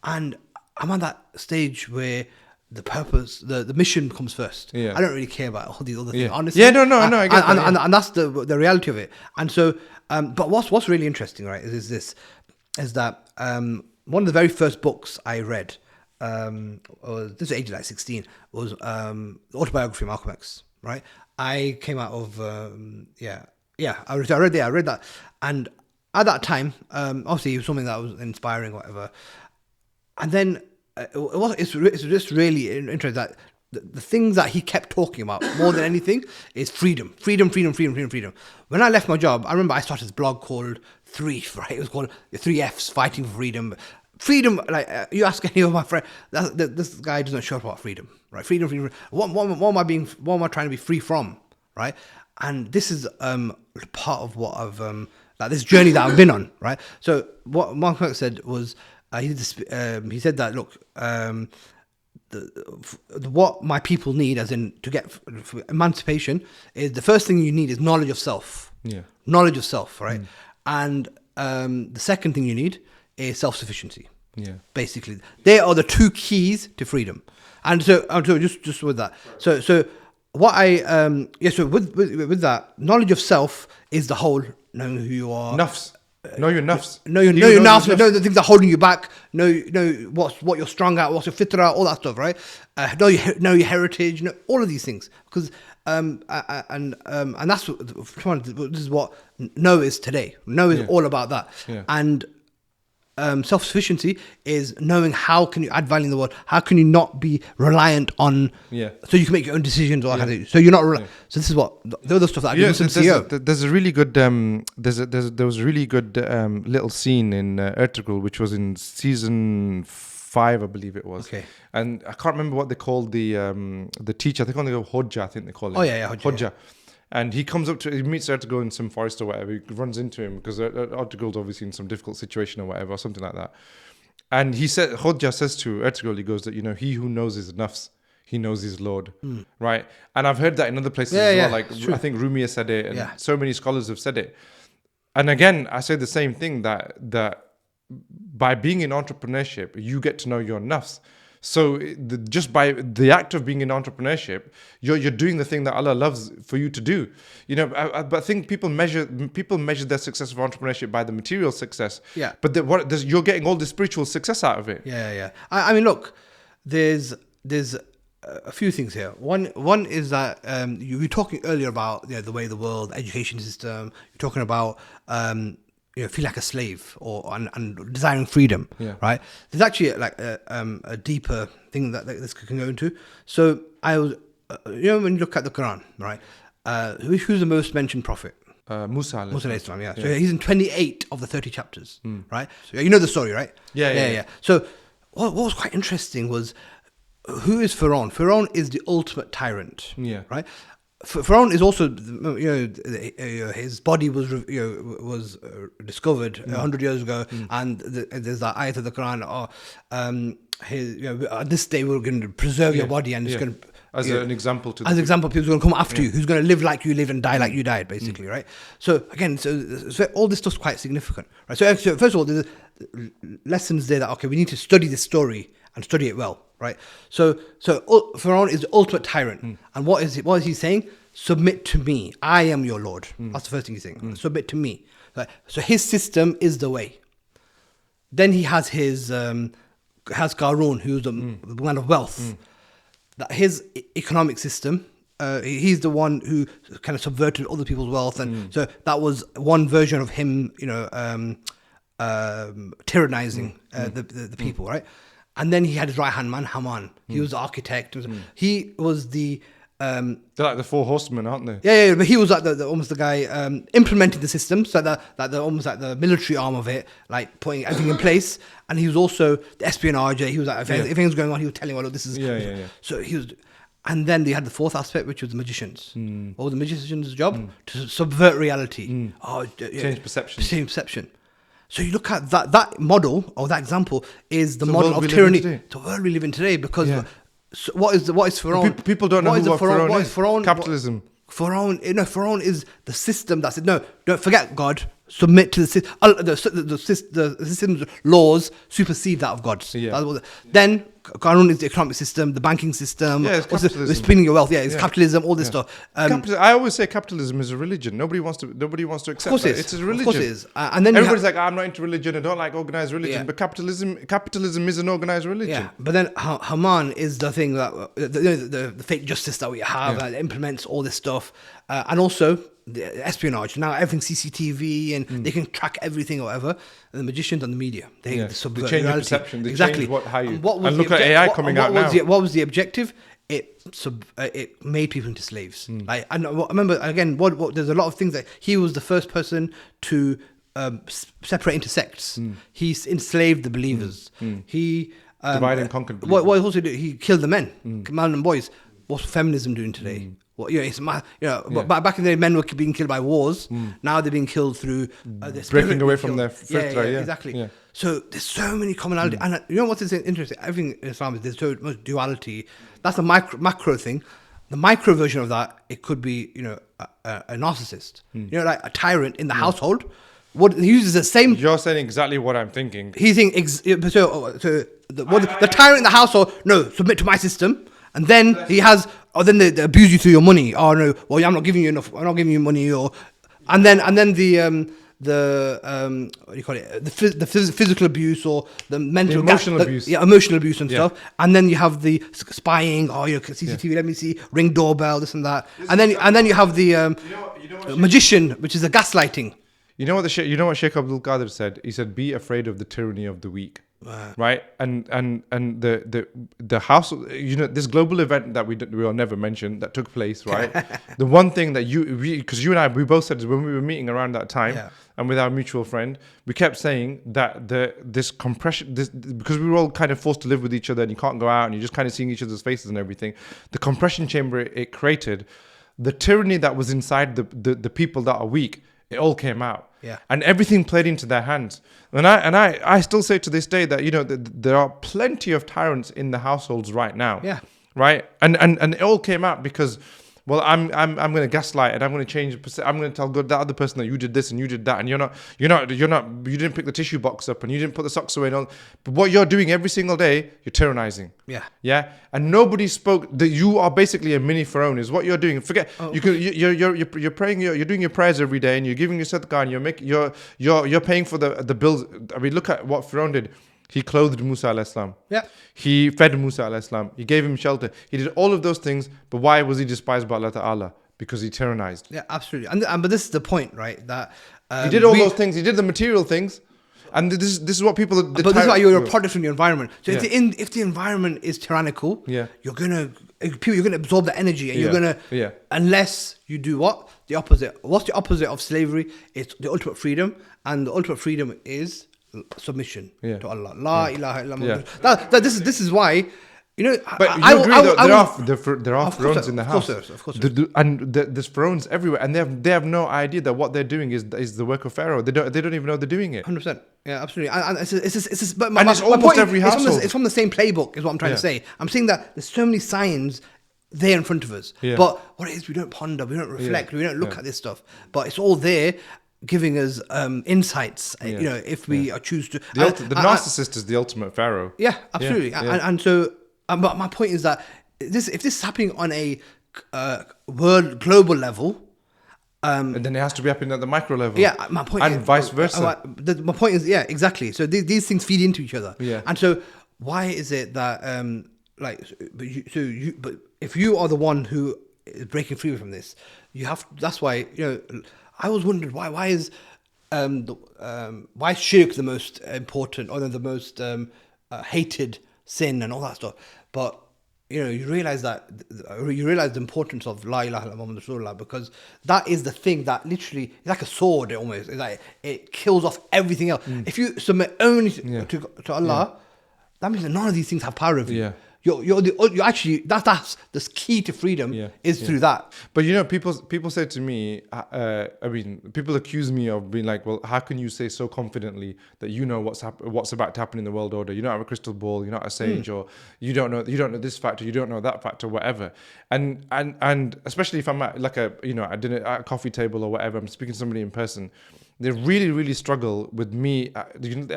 and I'm at that stage where the purpose, the mission comes first. I don't really care about all these other things, honestly. I get that. And that's the reality of it. And so, but what's really interesting, right, is that one of the very first books I read, this was age like 16, was the autobiography of Malcolm X, right? I came out of, I read that. And at that time, obviously it was something that was inspiring or whatever. And then, it's just really interesting that the things that he kept talking about more than anything is freedom. When I left my job, I remember I started this blog called Threef, right? It was called the 3 Fs, Fighting for Freedom. Freedom, like you ask any of my friends, this guy doesn't show up about freedom, right? Freedom. What am I trying to be free from, right? And this is part of what I've like this journey that I've been on, right? So what Malcolm X said was, he said that, look, what my people need, as in to get emancipation, is the first thing you need is knowledge of self. Knowledge of self, right? And the second thing you need is self-sufficiency. Basically, they are the 2 keys to freedom. And so just with that, so what I so with that, knowledge of self is the whole knowing who you are. Know your nafs. Know your nafs. Know the things that are holding you back. Know what you're strong at. What's your fitrah. All that stuff, right? Know your heritage. Know all of these things, because and that's this is what know is today. Know is all about that. And self-sufficiency is knowing how can you add value in the world. How can you not be reliant on? So you can make your own decisions, or so you're not. So this is what the other stuff that I do. There's a really good there was a really good little scene in Ertugrul, which was in season 5, I believe it was. Okay. And I can't remember what they called the teacher. I think they go Hodja. I think they call it. Oh yeah, Hodja. Yeah. And he comes up he meets Ertugrul in some forest or whatever. He runs into him because Ertugrul's obviously in some difficult situation or whatever, or something like that. And Hodja says to Ertugrul, he goes that, he who knows his nafs, he knows his Lord, right? And I've heard that in other places as well. Like I think Rumi has said it, and so many scholars have said it. And again, I say the same thing, that by being in entrepreneurship, you get to know your nafs. So just by the act of being in entrepreneurship, you're doing the thing that Allah loves for you to do. But I think people measure their success of entrepreneurship by the material success. But you're getting all the spiritual success out of it. I mean, look, there's a few things here. One is that you were talking earlier about the way the world education system. You're talking about feel like a slave and desiring freedom, right? There's actually like a deeper thing that this can go into. So I was, when you look at the Quran, right? Who's the most mentioned prophet? Musa alayhi salam, yeah. So he's in 28 of the 30 chapters, right? So you know the story, right? Yeah. So what was quite interesting was, who is Firaun? Firaun is the ultimate tyrant, right? Firaun is also, his body was discovered 100 years ago, and there's that ayat of the Quran, at this day we're going to preserve your body, and it's going to, as an example to as example, people are going to come after you, who's going to live like you live and die like you died, basically, right? So again, so all this stuff's quite significant, right? So first of all, there's lessons there that we need to study this story and study it well, right? So Firaun is the ultimate tyrant, and what is he saying? Submit to me. I am your Lord. That's the first thing he's saying. Submit to me. Right? So his system is the way. Then he has Qarun, who's the man of wealth. That his economic system he's the one who kind of subverted other people's wealth, and so that was one version of him, tyrannizing the people, right? And then he had his right hand man, Haman. He was the architect. He was the they're like the four horsemen, aren't they? Yeah, but he was like almost the guy implementing the system, so that the almost like the military arm of it, like putting everything in place. And he was also the espionage. He was like, if anything was going on, he was telling, "Well, this is." Yeah. So he was, and then they had the fourth aspect, which was the magicians. What was the magician's job? To subvert reality. Change perception. Change perception. So you look at that model or that example is the model of tyranny. The world we live in today, because. Yeah. So what is Firaun? People don't know what Firaun is. Firaun? Capitalism. Firaun is the system that said, no, don't forget God. Submit to the system's laws supersede that of God's. Yeah. Then Qanun is the economic system, the banking system, the spinning your wealth. It's capitalism, all this stuff. I always say capitalism is a religion. Nobody wants to accept that. It's a religion. Of course it is. And then everybody's like, I'm not into religion. I don't like organized religion. But capitalism is an organized religion. Yeah. But then Haman is the thing that the fake justice that we have that implements all this stuff, and also the espionage. Now everything's CCTV and they can track everything or whatever. And the magicians and the media, they subvert change reality. Perception. They exactly. change how you. And look at AI coming out now. What was the objective? It made people into slaves. Like, I remember again. What there's a lot of things that he was the first person to separate into sects. He enslaved the believers. He divide and conquer. What also did he killed the men, man and boys. What's feminism doing today? Well, but back in the day, men were being killed by wars. Now they're being killed through breaking away from their Fitrah. Exactly. Yeah. So there's so many commonalities, and you know what's interesting? Everything in Islam is there's so much duality. That's the macro thing. The micro version of that, it could be a narcissist, like a tyrant in the household. What he uses the same. You're saying exactly what I'm thinking. The tyrant in the household. No, submit to my system. And then he has, then they abuse you through your money. Oh no, well I'm not giving you enough. I'm not giving you money. And then the what do you call it? The physical abuse or the mental emotional abuse. Emotional abuse and stuff. And then you have the spying. Oh, your CCTV. Let me see. Ring doorbell. This and that. And then you have the magician, which is the gaslighting. You know what Sheikh Abdul Qadir said? He said, "Be afraid of the tyranny of the weak." Right, and the house, this global event that we will never mention that took place, right? The one thing that because you and I, we both said when we were meeting around that time, and with our mutual friend, we kept saying that this compression, because we were all kind of forced to live with each other, and you can't go out, and you're just kind of seeing each other's faces and everything. The compression chamber it created, the tyranny that was inside the people that are weak, it all came out. Yeah. And everything played into their hands. And I still say to this day that there are plenty of tyrants in the households right now. Yeah. Right? And it all came out because, well, I'm going to gaslight and I'm going to change. I'm going to tell that other person that you did this and you did that, and you didn't pick the tissue box up and you didn't put the socks away. But what you're doing every single day, you're tyrannizing. Yeah. Yeah. And nobody spoke that you are basically a mini Firaun is what you're doing. Forget you're praying. You're doing your prayers every day and you're giving your sadaqah and you're paying for the bills. I mean, look at what Firaun did. He clothed Musa alayhi salam. Yeah. He fed Musa alayhi salam. He gave him shelter. He did all of those things. But why was he despised by Allah Ta'ala? Because he tyrannized. Yeah, absolutely. But this is the point, right? That he did all those things. He did the material things. And this is what people. But this is why you're a product from your environment. So if the environment is tyrannical, you're gonna absorb the energy, and you're gonna unless you do what the opposite. What's the opposite of slavery? It's the ultimate freedom, and the ultimate freedom is submission to Allah. La ilaha illallah. This is why. But you agree that there are Firaun's in the house. Of course. And there's Firaun's everywhere, and they have no idea that what they're doing is the work of Pharaoh. They don't even know they're doing it. 100%. Yeah, absolutely. And it's almost every household. It's from the same playbook, is what I'm trying to say. I'm saying that there's so many signs there in front of us, but what it is, we don't ponder, we don't reflect, we don't look at this stuff, but it's all there. Giving us insights, if we choose to. The narcissist is the ultimate Pharaoh. Yeah, absolutely. And so, but my point is that if this is happening on a global level, and then it has to be happening at the micro level. Yeah, my point. And vice versa. My point is, exactly. So these things feed into each other. Yeah. And so, why is it that but if you are the one who breaking free from this, that's why, I always wondered why is shirk the most important, or the most hated sin and all that stuff. But you realize the importance of La ilaha illallah Muhammad Rasulullah, because that is the thing that literally is like a sword. Almost, it's like it kills off everything else. If you submit only to Allah, that means that none of these things have power over you. You're actually that's the key to freedom is through that. But people say to me, people accuse me of being like, well, how can you say so confidently that you know what's about to happen in the world order? You don't have a crystal ball, you're not a sage, or you don't know this factor, you don't know that factor, whatever. And especially if I'm at like at a coffee table or whatever, I'm speaking to somebody in person. They really, really struggle with me.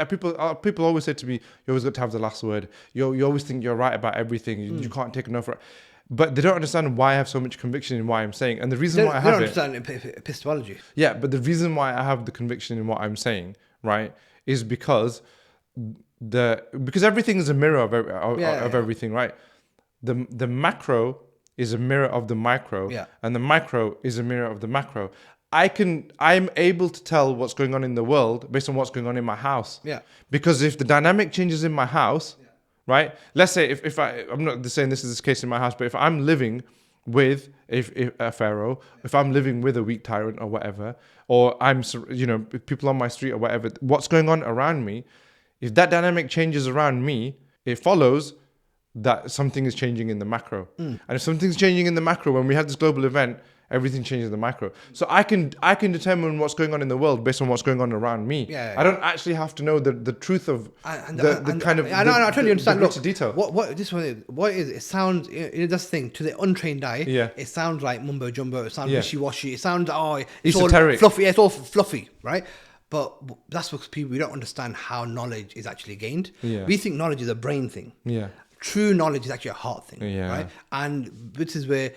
People always say to me, "You always got to have the last word. You always think you're right about everything. You can't take enough." But they don't understand why I have so much conviction in what I'm saying, and the reason why I have they don't understand epistemology. Yeah, but the reason why I have the conviction in what I'm saying, right, is because everything is a mirror of everything, right? The macro is a mirror of the micro, and the micro is a mirror of the macro. I'm able to tell what's going on in the world based on what's going on in my house. Yeah. Because if the dynamic changes in my house, right? Let's say if I'm not saying this is the case in my house, but if I'm living with a pharaoh, if I'm living with a weak tyrant or whatever, or I'm people on my street or whatever, what's going on around me, if that dynamic changes around me, it follows that something is changing in the macro. And if something's changing in the macro, when we have this global event, everything changes in the micro. So I can determine what's going on in the world based on what's going on around me. I don't actually have to know the truth of the kind of. I totally understand. Look, detail. What this one is? What is it? Sounds this thing to the untrained eye. Yeah. It sounds like mumbo jumbo. It sounds wishy washy. It sounds it's esoteric, all fluffy. It's all fluffy, right? But that's because we don't understand how knowledge is actually gained. Yeah. We think knowledge is a brain thing. Yeah. True knowledge is actually a heart thing. Yeah. Right. And this is where.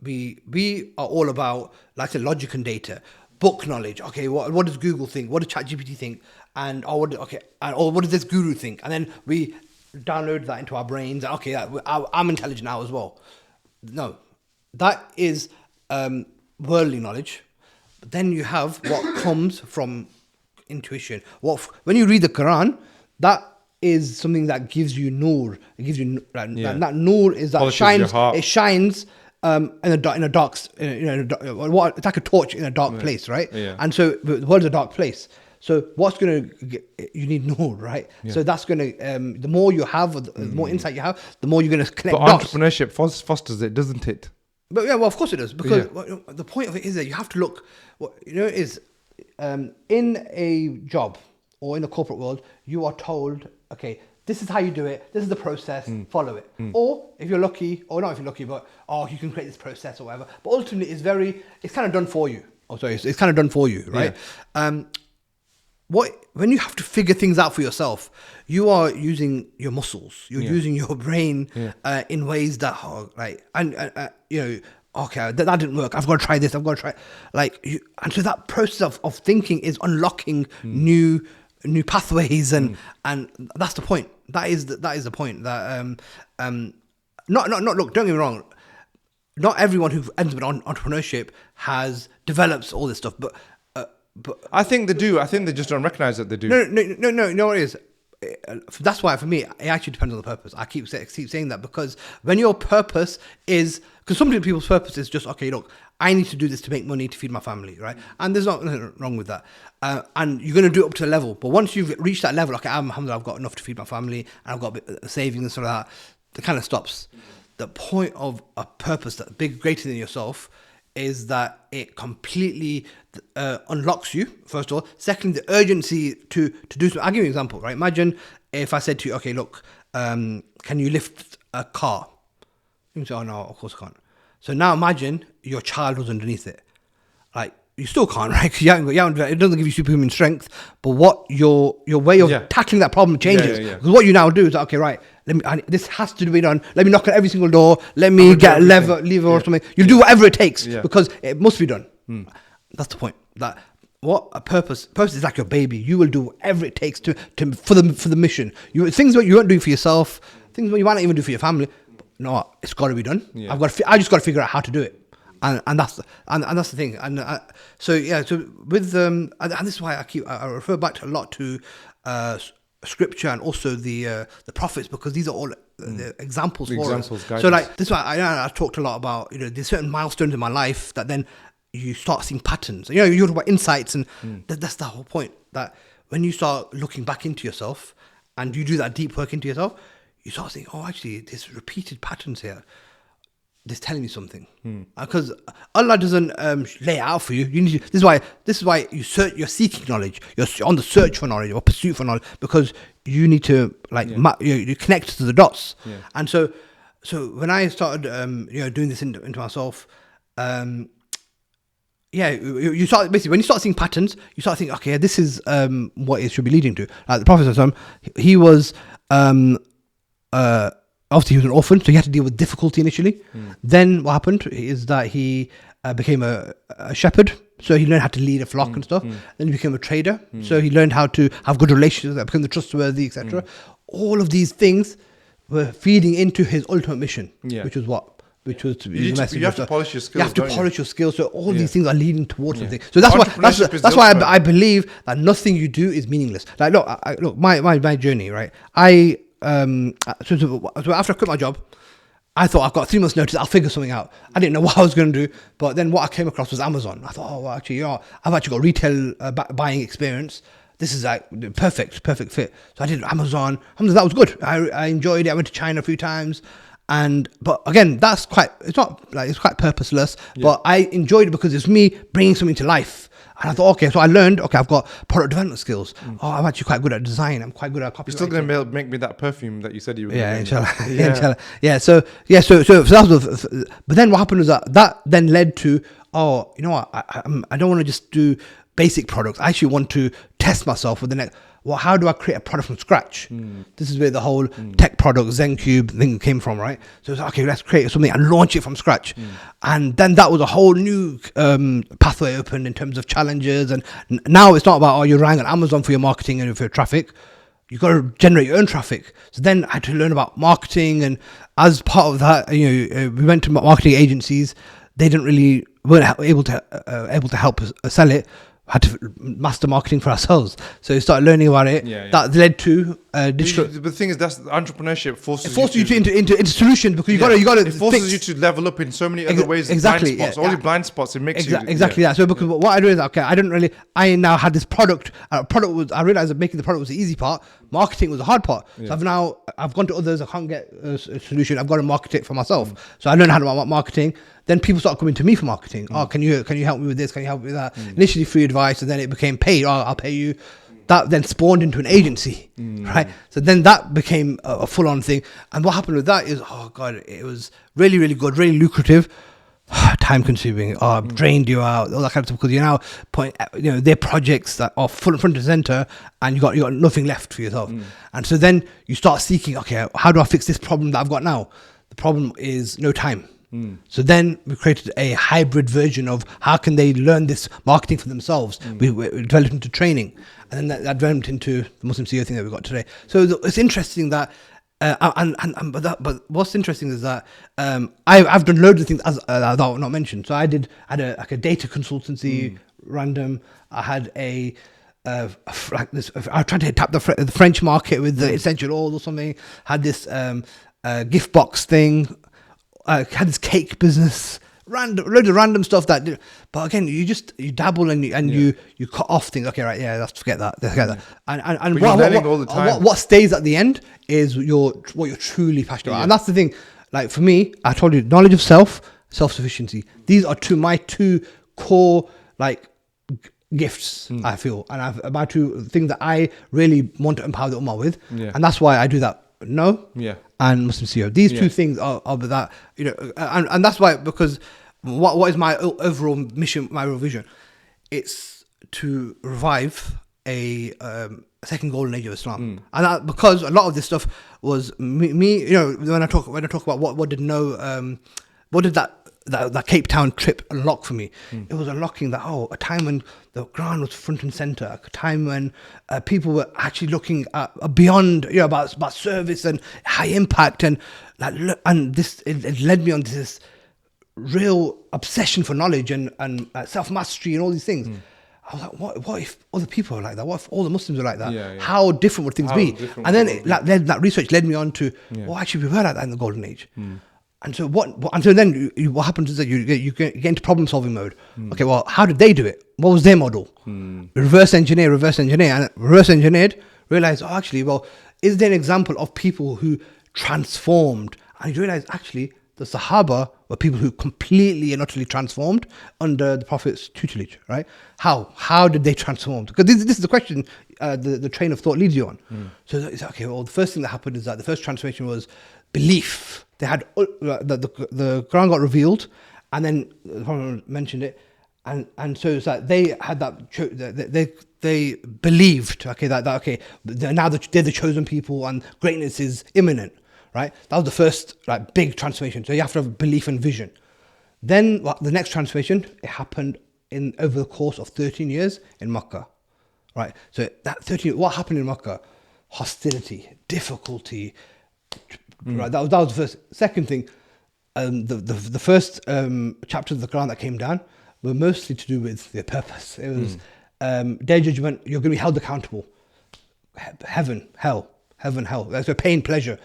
We are all about, like I said, logic and data, book knowledge. Okay, what does Google think? What does ChatGPT think? Or what does this guru think? And then we download that into our brains. And okay, I'm intelligent now as well. No, that is worldly knowledge. But then you have what comes from intuition. When you read the Quran, that is something that gives you nur. It gives you and that nur is that shines. It shines. In a dark, it's like a torch in a dark place, right? Yeah. And so the world is a dark place. So you need nur, right? Yeah. So that's gonna, the more you have, the more insight you have, the more you're gonna connect dots. Entrepreneurship fosters it, doesn't it? But yeah, well, of course it does, because the point of it is that you have to look. In a job or in the corporate world, you are told, okay, this is how you do it. This is the process. Follow it. Or if you're lucky, or not if you're lucky, but you can create this process or whatever. But ultimately, it's kind of done for you. It's kind of done for you, right? Yeah. When you have to figure things out for yourself, you are using your muscles. You're using your brain in ways that okay, that didn't work. I've got to try this. I've got to try and so that process of thinking is unlocking new pathways and that's the point. That is the point. That look. Don't get me wrong. Not everyone who ends with entrepreneurship develops all this stuff, but I think they do. I think they just don't recognize that they do. No. It is. That's why for me it actually depends on the purpose. I keep saying that, because when your purpose is, because some people's purpose is just, okay, look, I need to do this to make money to feed my family, right? And there's nothing wrong with that. And you're going to do it up to a level. But once you've reached that level, okay, alhamdulillah, I've got enough to feed my family, and I've got a bit of savings and sort of that, it kind of stops. The point of a purpose that's greater than yourself is that it completely unlocks you, first of all. Secondly, the urgency to do something. I'll give you an example, right? Imagine if I said to you, okay, look, can you lift a car? You can say, oh no, of course I can't. So now imagine your child was underneath it. Like, you still can't, right? Because it doesn't give you superhuman strength, but what your way of tackling that problem changes. Because what you now do is, okay, right, this has to be done. Let me knock on every single door. Let me get a lever or something. You'll do whatever it takes because it must be done. That's the point. That what a purpose is like your baby. You will do whatever it takes for the mission. Things that you won't do for yourself, things that you might not even do for your family. no, it's got to be done. Yeah. I just got to figure out how to do it. And that's the thing. So with and this is why I refer back to a lot to scripture and also the prophets, because these are all the examples for us. Guidance. So like this is why I talked a lot about, there's certain milestones in my life that then you start seeing patterns. You talk about insights, and that's the whole point, that when you start looking back into yourself and you do that deep work into yourself, you start thinking, oh, actually, there's repeated patterns here. This telling me something, because Allah doesn't lay it out for you. You need to, this is why you're seeking knowledge. You're on the search for knowledge or pursuit for knowledge, because you need to you connect to the dots. Yeah. And so when I started doing this into myself, you start basically, when you start seeing patterns, you start thinking, okay, this is what it should be leading to. Like the Prophet ﷺ, he was obviously he was an orphan, so he had to deal with difficulty initially. Then what happened is that he became a shepherd, so he learned how to lead a flock and stuff. Then he became a trader, so he learned how to have good relationships, that became the trustworthy, etc. All of these things were feeding into his ultimate mission, which was what? Which was to be you have to polish your skills. You have to polish your skills. So all these things are leading towards something. So that's why I believe that nothing you do is meaningless. Like look, my journey, right? So after I quit my job, I thought, I've got 3 months notice, I'll figure something out. I didn't know what I was going to do, but then what I came across was Amazon. I thought, oh, well, actually, I've actually got retail buying experience. This is like perfect fit. So I did Amazon. That was good. I enjoyed it. I went to China a few times. But again, it's quite purposeless, but I enjoyed it because it's me bringing something to life. And I thought, okay, so I learned, I've got product development skills. I'm actually quite good at design. I'm quite good at copywriting. You're still going to make me that perfume that you said you were going to make. Inshallah. Yeah. So that was, but then what happened was that then led to, you know what, I don't want to just do basic products. I actually want to test myself with the next. Well, how do I create a product from scratch? This is where the whole tech product ZenCube thing came from, right? So it's like, okay, let's create something and launch it from scratch. And then that was a whole new pathway opened in terms of challenges. And now it's not about, you're relying on Amazon for your marketing and for your traffic. You've got to generate your own traffic. So then I had to learn about marketing. And as part of that, we went to marketing agencies. They weren't able to help us sell it. Had to master marketing for ourselves, so we started learning about it. That led to digital. The thing is, that's entrepreneurship forces you into solutions, because you got to. It forces you to level up in so many other ways. Exactly, blind spots, all your blind spots. It makes you exactly that. So because what I do is, I now had this product. I realized that making the product was the easy part. Marketing was the hard part. So I've gone to others. I can't get a solution. I've got to market it for myself. So I learned how to marketing. Then people start coming to me for marketing. Can you help me with this? Can you help me with that? Initially free advice, and then it became paid. I'll pay you. That then spawned into an agency, right? So then that became a full-on thing. And what happened with that is, it was really, really good, really lucrative, time-consuming. Drained you out, all that kind of stuff, because you're now they're projects that are front and center, and you got nothing left for yourself. And so then you start seeking, okay, how do I fix this problem that I've got now? The problem is no time. So then we created a hybrid version of how can they learn this marketing for themselves. We developed into training, and then that developed into the Muslim CEO thing that we've got today. So it's interesting that, but what's interesting is that I've done loads of things that are not mentioned. So I had a data consultancy, random. I had I tried to tap the French market with the essential oils or something. Had this gift box thing. Had this cake business, loads of random stuff but again, you dabble and you cut off things. Okay, right, let's forget that. And what stays at the end is what you're truly passionate about, and that's the thing. Like for me, I told you, knowledge of self-sufficiency. These are my two core gifts. I feel, and my two things that I really want to empower the ummah with, and that's why I do that. And Muslim CEO. These two things are that, and that's why, because what is my overall mission, my overall vision? It's to revive a second golden age of Islam, and that, because a lot of this stuff was me. When I talk about what did that that Cape Town trip unlocked for me. It was unlocking that, a time when the Quran was front and center, a time when people were actually looking at beyond, about service and high impact, and this it led me on to this real obsession for knowledge and self mastery and all these things. I was like, what if other people are like that? What if all the Muslims are like that? Yeah. How different would things be? And then that research led me on to, actually we were like that in the golden age. And so what happens is that you get into problem solving mode. Okay, well, how did they do it? What was their model? Reverse engineer, and reverse engineered. Realize, actually, well, is there an example of people who transformed? And you realize, actually, the Sahaba were people who completely and utterly transformed under the Prophet's tutelage, right? How did they transform? Because this is the question the train of thought leads you on. So it's okay, well, the first thing that happened is that the first transformation was belief. They had the Quran got revealed, and then the Prophet mentioned it, and so it's like they had that they believed, okay, now they're the chosen people and greatness is imminent. Right, that was the first big transformation. So you have to have belief and vision. Then the next transformation, it happened over the course of 13 years in Makkah. Right, so that 13, what happened in Makkah? Hostility, difficulty. Right, that was the first. Second thing, the first chapters of the Quran that came down were mostly to do with their purpose. It was Day of Judgment. You're going to be held accountable. Heaven, hell. So pain, pleasure.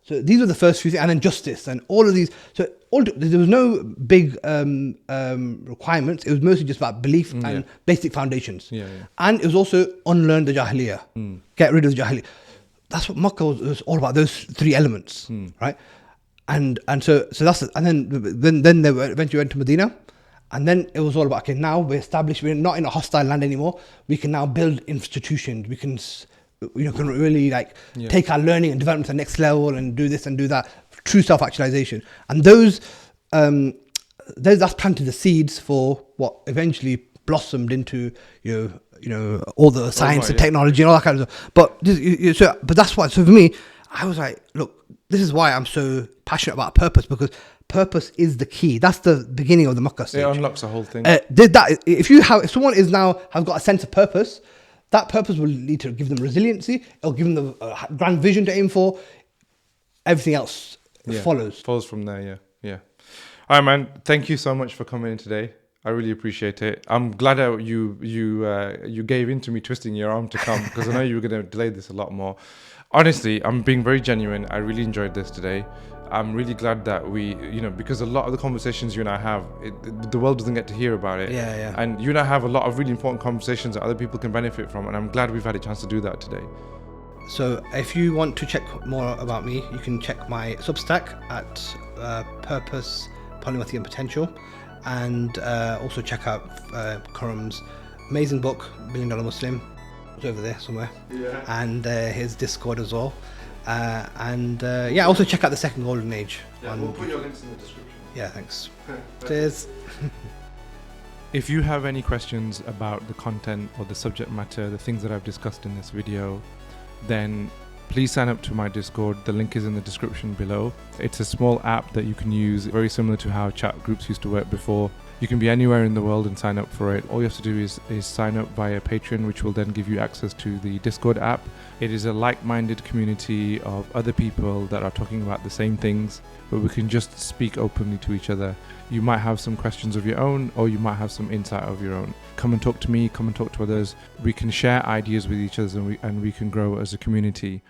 So these were the first few things, and then justice and all of these. So there was no big requirements. It was mostly just about belief and basic foundations. And it was also unlearn the Jahiliyyah, get rid of the Jahiliyyah. That's what Makkah was all about. Those three elements, right? And so that's it. And then they eventually went to Medina, and then it was all about, okay, now we're established. We're not in a hostile land anymore. We can now build institutions. We can can really take our learning and development to the next level and do this and do that. True self-actualization. And that's planted the seeds for what eventually blossomed into all the science and technology and all that kind of stuff. But that's why. So for me, I was like, look, this is why I'm so passionate about purpose, because purpose is the key. That's the beginning of the Makkah stage. It unlocks the whole thing. If someone has got a sense of purpose, that purpose will lead to give them resiliency. It'll give them the grand vision to aim for. Everything else follows from there. Yeah. All right, man. Thank you so much for coming in today. I really appreciate it. I'm glad that you gave in to me twisting your arm to come, because I know you were going to delay this a lot more. Honestly, I'm being very genuine. I really enjoyed this today. I'm really glad that we, because a lot of the conversations you and I have, the world doesn't get to hear about it. Yeah. And you and I have a lot of really important conversations that other people can benefit from. And I'm glad we've had a chance to do that today. So if you want to check more about me, you can check my Substack at Purpose, Polymathy and Potential. And also check out Karam's amazing book, $1 Billion Muslim. It's over there somewhere. Yeah. And his Discord as well. Also check out the Second Golden Age. We'll put your links in the description. Yeah, thanks. Cheers. If you have any questions about the content or the subject matter, the things that I've discussed in this video, then please sign up to my Discord. The link is in the description below. It's a small app that you can use, very similar to how chat groups used to work before. You can be anywhere in the world and sign up for it. All you have to do is sign up via Patreon, which will then give you access to the Discord app. It is a like-minded community of other people that are talking about the same things, where we can just speak openly to each other. You might have some questions of your own, or you might have some insight of your own. Come and talk to me, come and talk to others. We can share ideas with each other, and we can grow as a community.